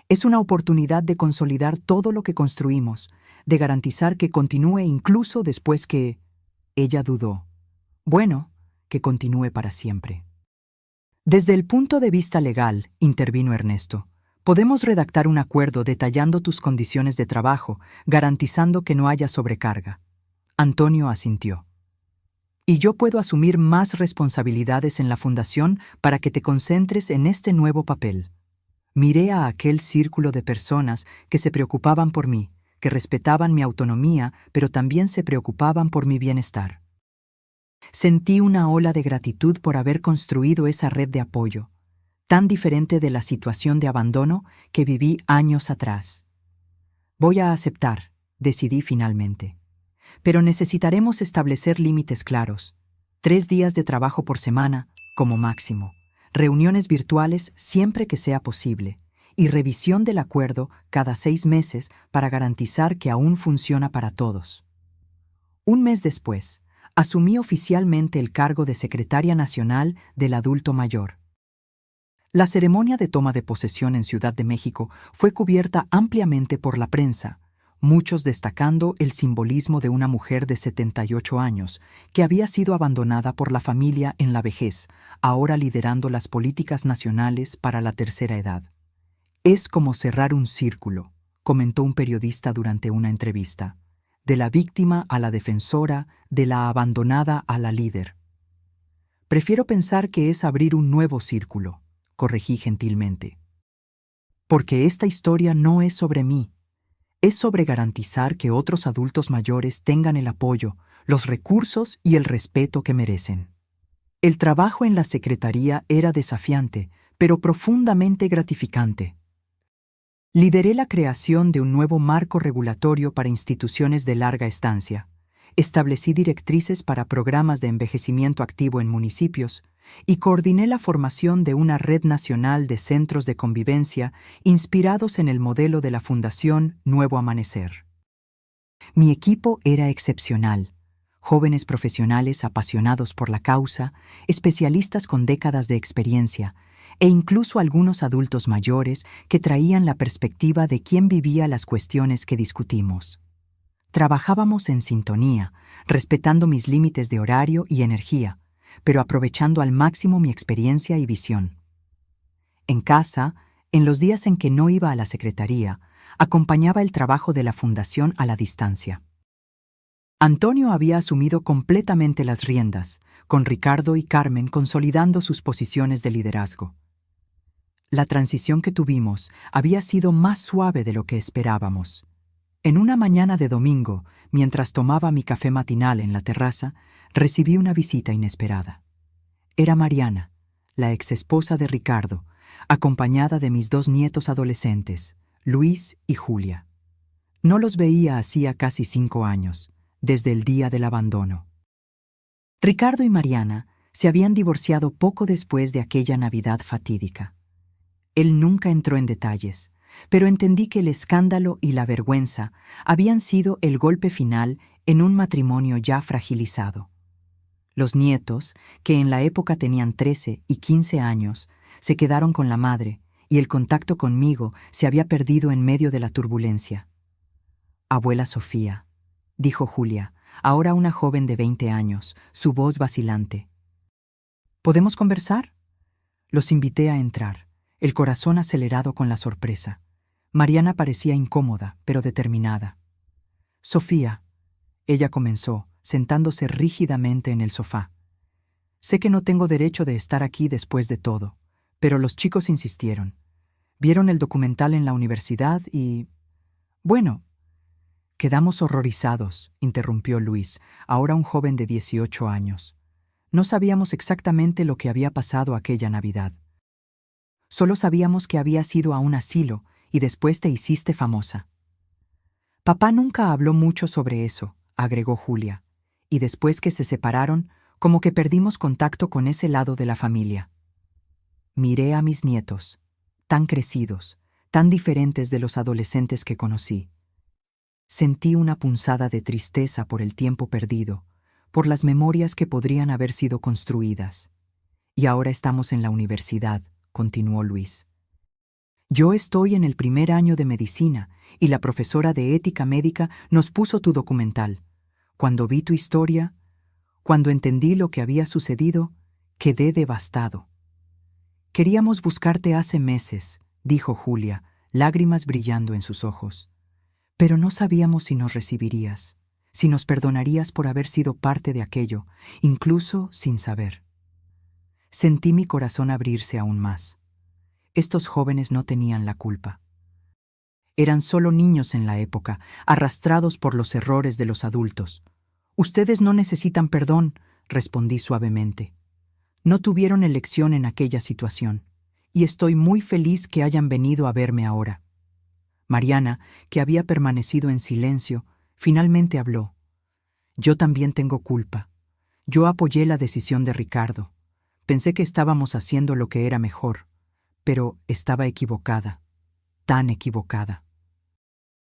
Es una oportunidad de consolidar todo lo que construimos, de garantizar que continúe incluso después que... Ella dudó. Bueno, que continúe para siempre. Desde el punto de vista legal, intervino Ernesto, podemos redactar un acuerdo detallando tus condiciones de trabajo, garantizando que no haya sobrecarga. Antonio asintió. Y yo puedo asumir más responsabilidades en la fundación para que te concentres en este nuevo papel. Miré a aquel círculo de personas que se preocupaban por mí, que respetaban mi autonomía, pero también se preocupaban por mi bienestar. Sentí una ola de gratitud por haber construido esa red de apoyo, tan diferente de la situación de abandono que viví años atrás. Voy a aceptar, decidí finalmente. Pero necesitaremos establecer límites claros. 3 días de trabajo por semana, como máximo. Reuniones virtuales siempre que sea posible. Y revisión del acuerdo cada 6 meses para garantizar que aún funciona para todos. Un mes después, asumí oficialmente el cargo de Secretaria Nacional del Adulto Mayor. La ceremonia de toma de posesión en Ciudad de México fue cubierta ampliamente por la prensa, muchos destacando el simbolismo de una mujer de 78 años que había sido abandonada por la familia en la vejez, ahora liderando las políticas nacionales para la tercera edad. Es como cerrar un círculo, comentó un periodista durante una entrevista, de la víctima a la defensora, de la abandonada a la líder. Prefiero pensar que es abrir un nuevo círculo, corregí gentilmente. Porque esta historia no es sobre mí. Es sobre garantizar que otros adultos mayores tengan el apoyo, los recursos y el respeto que merecen. El trabajo en la secretaría era desafiante, pero profundamente gratificante. Lideré la creación de un nuevo marco regulatorio para instituciones de larga estancia. Establecí directrices para programas de envejecimiento activo en municipios y coordiné la formación de una red nacional de centros de convivencia inspirados en el modelo de la Fundación Nuevo Amanecer. Mi equipo era excepcional. Jóvenes profesionales apasionados por la causa, especialistas con décadas de experiencia, e incluso algunos adultos mayores que traían la perspectiva de quién vivía las cuestiones que discutimos. Trabajábamos en sintonía, respetando mis límites de horario y energía, pero aprovechando al máximo mi experiencia y visión. En casa, en los días en que no iba a la secretaría, acompañaba el trabajo de la fundación a la distancia. Antonio había asumido completamente las riendas, con Ricardo y Carmen consolidando sus posiciones de liderazgo. La transición que tuvimos había sido más suave de lo que esperábamos. En una mañana de domingo, mientras tomaba mi café matinal en la terraza, recibí una visita inesperada. Era Mariana, la exesposa de Ricardo, acompañada de mis 2 nietos adolescentes, Luis y Julia. No los veía hacía casi 5 años, desde el día del abandono. Ricardo y Mariana se habían divorciado poco después de aquella Navidad fatídica. Él nunca entró en detalles, pero entendí que el escándalo y la vergüenza habían sido el golpe final en un matrimonio ya fragilizado. Los nietos, que en la época tenían 13 y 15 años, se quedaron con la madre y el contacto conmigo se había perdido en medio de la turbulencia. «Abuela Sofía», dijo Julia, ahora una joven de 20 años, su voz vacilante. «¿Podemos conversar?» Los invité a entrar, el corazón acelerado con la sorpresa. Mariana parecía incómoda, pero determinada. «Sofía», ella comenzó, sentándose rígidamente en el sofá. «Sé que no tengo derecho de estar aquí después de todo, pero los chicos insistieron. Vieron el documental en la universidad y... Bueno, quedamos horrorizados», interrumpió Luis, ahora un joven de 18 años. «No sabíamos exactamente lo que había pasado aquella Navidad. Solo sabíamos que habías ido a un asilo y después te hiciste famosa». «Papá nunca habló mucho sobre eso», agregó Julia, «y después que se separaron, como que perdimos contacto con ese lado de la familia». Miré a mis nietos, tan crecidos, tan diferentes de los adolescentes que conocí. Sentí una punzada de tristeza por el tiempo perdido, por las memorias que podrían haber sido construidas. «Y ahora estamos en la universidad», continuó Luis. «Yo estoy en el primer año de medicina y la profesora de ética médica nos puso tu documental. Cuando vi tu historia, cuando entendí lo que había sucedido, quedé devastado». «Queríamos buscarte hace meses», dijo Julia, lágrimas brillando en sus ojos. «Pero no sabíamos si nos recibirías, si nos perdonarías por haber sido parte de aquello, incluso sin saber». Sentí mi corazón abrirse aún más. Estos jóvenes no tenían la culpa. Eran solo niños en la época, arrastrados por los errores de los adultos. «Ustedes no necesitan perdón», respondí suavemente. «No tuvieron elección en aquella situación, y estoy muy feliz que hayan venido a verme ahora». Mariana, que había permanecido en silencio, finalmente habló. «Yo también tengo culpa. Yo apoyé la decisión de Ricardo. Pensé que estábamos haciendo lo que era mejor, pero estaba equivocada, tan equivocada.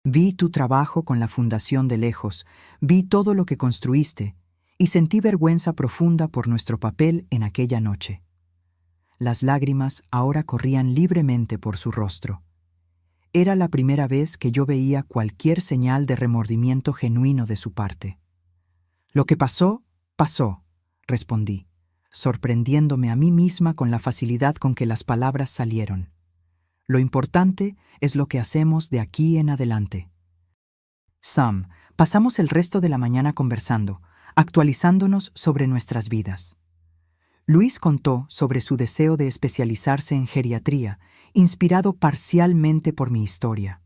Vi tu trabajo con la fundación de lejos, vi todo lo que construiste y sentí vergüenza profunda por nuestro papel en aquella noche». Las lágrimas ahora corrían libremente por su rostro. Era la primera vez que yo veía cualquier señal de remordimiento genuino de su parte. «Lo que pasó, pasó», respondí, sorprendiéndome a mí misma con la facilidad con que las palabras salieron. «Lo importante es lo que hacemos de aquí en adelante». Sam, pasamos el resto de la mañana conversando, actualizándonos sobre nuestras vidas. Luis contó sobre su deseo de especializarse en geriatría, inspirado parcialmente por mi historia.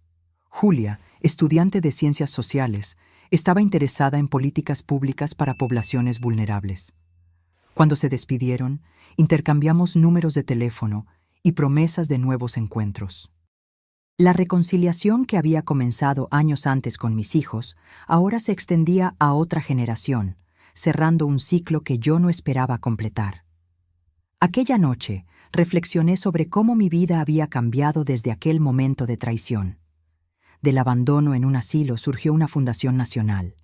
Julia, estudiante de ciencias sociales, estaba interesada en políticas públicas para poblaciones vulnerables. Cuando se despidieron, intercambiamos números de teléfono y promesas de nuevos encuentros. La reconciliación que había comenzado años antes con mis hijos ahora se extendía a otra generación, cerrando un ciclo que yo no esperaba completar. Aquella noche reflexioné sobre cómo mi vida había cambiado desde aquel momento de traición. Del abandono en un asilo surgió una fundación nacional.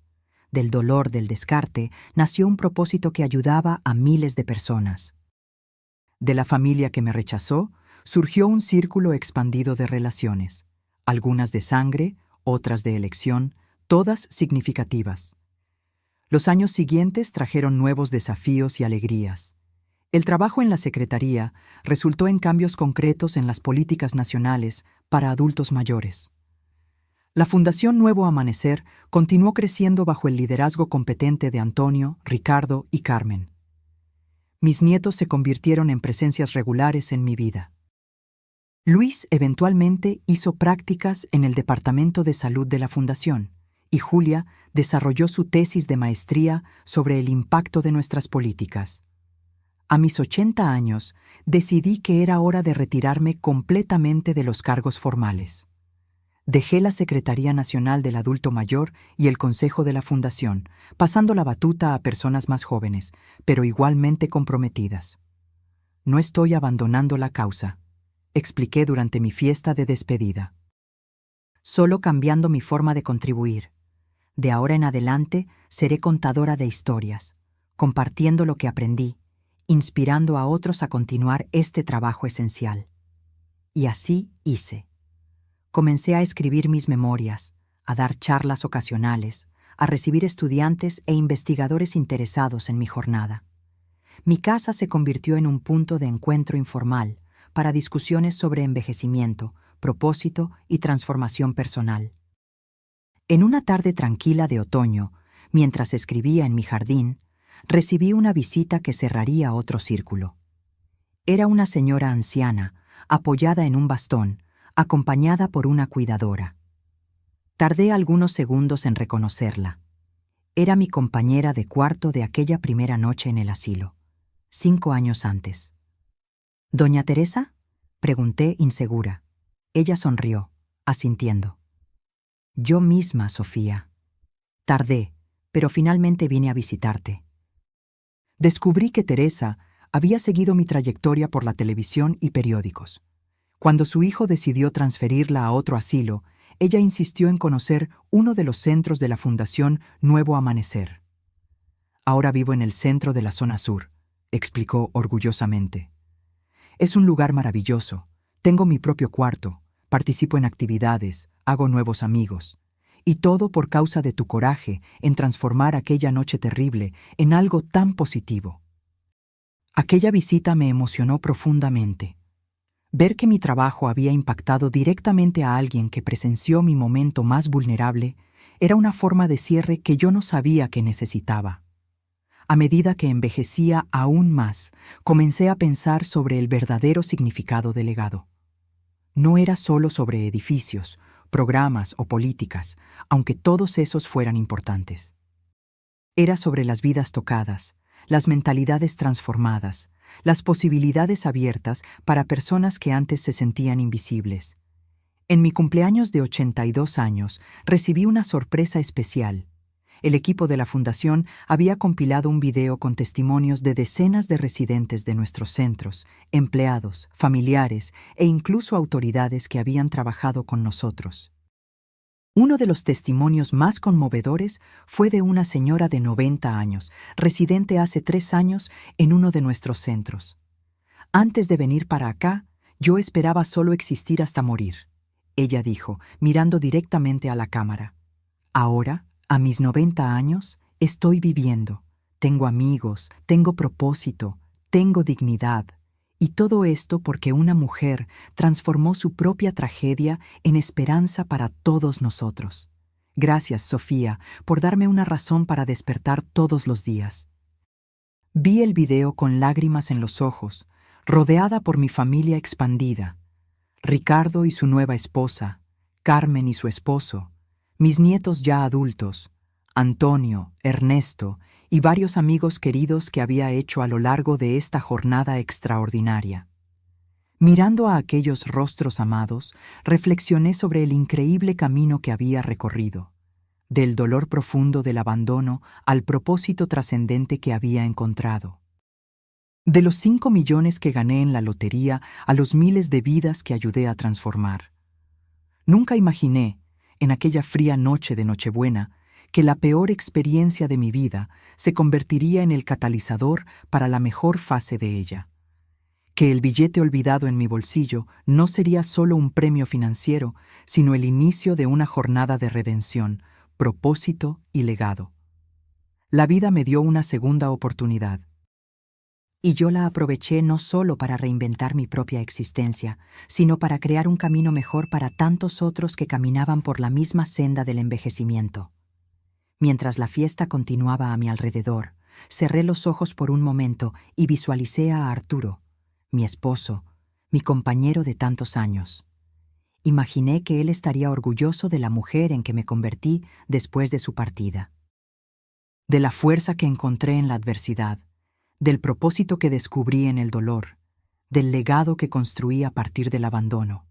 Del dolor del descarte nació un propósito que ayudaba a miles de personas. De la familia que me rechazó surgió un círculo expandido de relaciones, algunas de sangre, otras de elección, todas significativas. Los años siguientes trajeron nuevos desafíos y alegrías. El trabajo en la Secretaría resultó en cambios concretos en las políticas nacionales para adultos mayores. La Fundación Nuevo Amanecer continuó creciendo bajo el liderazgo competente de Antonio, Ricardo y Carmen. Mis nietos se convirtieron en presencias regulares en mi vida. Luis eventualmente hizo prácticas en el Departamento de Salud de la Fundación y Julia desarrolló su tesis de maestría sobre el impacto de nuestras políticas. A mis 80 años, decidí que era hora de retirarme completamente de los cargos formales. Dejé la Secretaría Nacional del Adulto Mayor y el Consejo de la Fundación, pasando la batuta a personas más jóvenes, pero igualmente comprometidas. No estoy abandonando la causa, expliqué durante mi fiesta de despedida. Solo cambiando mi forma de contribuir. De ahora en adelante seré contadora de historias, compartiendo lo que aprendí, inspirando a otros a continuar este trabajo esencial. Y así hice. Comencé a escribir mis memorias, a dar charlas ocasionales, a recibir estudiantes e investigadores interesados en mi jornada. Mi casa se convirtió en un punto de encuentro informal para discusiones sobre envejecimiento, propósito y transformación personal. En una tarde tranquila de otoño, mientras escribía en mi jardín, recibí una visita que cerraría otro círculo. Era una señora anciana, apoyada en un bastón, acompañada por una cuidadora. Tardé algunos segundos en reconocerla. Era mi compañera de cuarto de aquella primera noche en el asilo, 5 años antes. ¿Doña Teresa?, pregunté insegura. Ella sonrió, asintiendo. Yo misma, Sofía. Tardé, pero finalmente vine a visitarte. Descubrí que Teresa había seguido mi trayectoria por la televisión y periódicos. Cuando su hijo decidió transferirla a otro asilo, ella insistió en conocer uno de los centros de la Fundación Nuevo Amanecer. Ahora vivo en el centro de la zona sur, explicó orgullosamente. Es un lugar maravilloso. Tengo mi propio cuarto, participo en actividades, hago nuevos amigos. Y todo por causa de tu coraje en transformar aquella noche terrible en algo tan positivo. Aquella visita me emocionó profundamente. Ver que mi trabajo había impactado directamente a alguien que presenció mi momento más vulnerable era una forma de cierre que yo no sabía que necesitaba. A medida que envejecía aún más, comencé a pensar sobre el verdadero significado del legado. No era solo sobre edificios, programas o políticas, aunque todos esos fueran importantes. Era sobre las vidas tocadas, las mentalidades transformadas, las posibilidades abiertas para personas que antes se sentían invisibles. En mi cumpleaños de 82 años recibí una sorpresa especial. El equipo de la Fundación había compilado un video con testimonios de decenas de residentes de nuestros centros, empleados, familiares e incluso autoridades que habían trabajado con nosotros. Uno de los testimonios más conmovedores fue de una señora de 90 años, residente hace 3 años en uno de nuestros centros. Antes de venir para acá, yo esperaba solo existir hasta morir, ella dijo, mirando directamente a la cámara. Ahora, a mis 90 años, estoy viviendo. Tengo amigos, tengo propósito, tengo dignidad. Y todo esto porque una mujer transformó su propia tragedia en esperanza para todos nosotros. Gracias, Sofía, por darme una razón para despertar todos los días. Vi el video con lágrimas en los ojos, rodeada por mi familia expandida, Ricardo y su nueva esposa, Carmen y su esposo, mis nietos ya adultos, Antonio, Ernesto y varios amigos queridos que había hecho a lo largo de esta jornada extraordinaria. Mirando a aquellos rostros amados, reflexioné sobre el increíble camino que había recorrido, del dolor profundo del abandono al propósito trascendente que había encontrado. De los 5 millones que gané en la lotería a los miles de vidas que ayudé a transformar. Nunca imaginé, en aquella fría noche de Nochebuena, que la peor experiencia de mi vida se convertiría en el catalizador para la mejor fase de ella. Que el billete olvidado en mi bolsillo no sería solo un premio financiero, sino el inicio de una jornada de redención, propósito y legado. La vida me dio una segunda oportunidad. Y yo la aproveché no solo para reinventar mi propia existencia, sino para crear un camino mejor para tantos otros que caminaban por la misma senda del envejecimiento. Mientras la fiesta continuaba a mi alrededor, cerré los ojos por un momento y visualicé a Arturo, mi esposo, mi compañero de tantos años. Imaginé que él estaría orgulloso de la mujer en que me convertí después de su partida. De la fuerza que encontré en la adversidad, del propósito que descubrí en el dolor, del legado que construí a partir del abandono.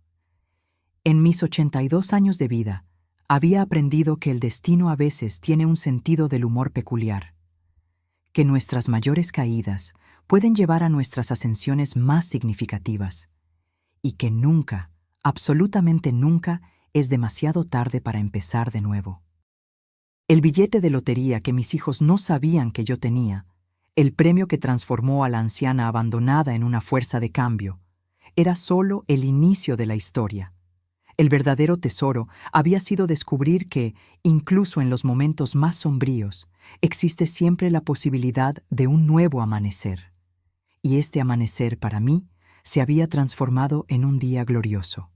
En mis 82 años de vida, había aprendido que el destino a veces tiene un sentido del humor peculiar, que nuestras mayores caídas pueden llevar a nuestras ascensiones más significativas, y que nunca, absolutamente nunca, es demasiado tarde para empezar de nuevo. El billete de lotería que mis hijos no sabían que yo tenía, el premio que transformó a la anciana abandonada en una fuerza de cambio, era solo el inicio de la historia. El verdadero tesoro había sido descubrir que, incluso en los momentos más sombríos, existe siempre la posibilidad de un nuevo amanecer. Y este amanecer para mí se había transformado en un día glorioso.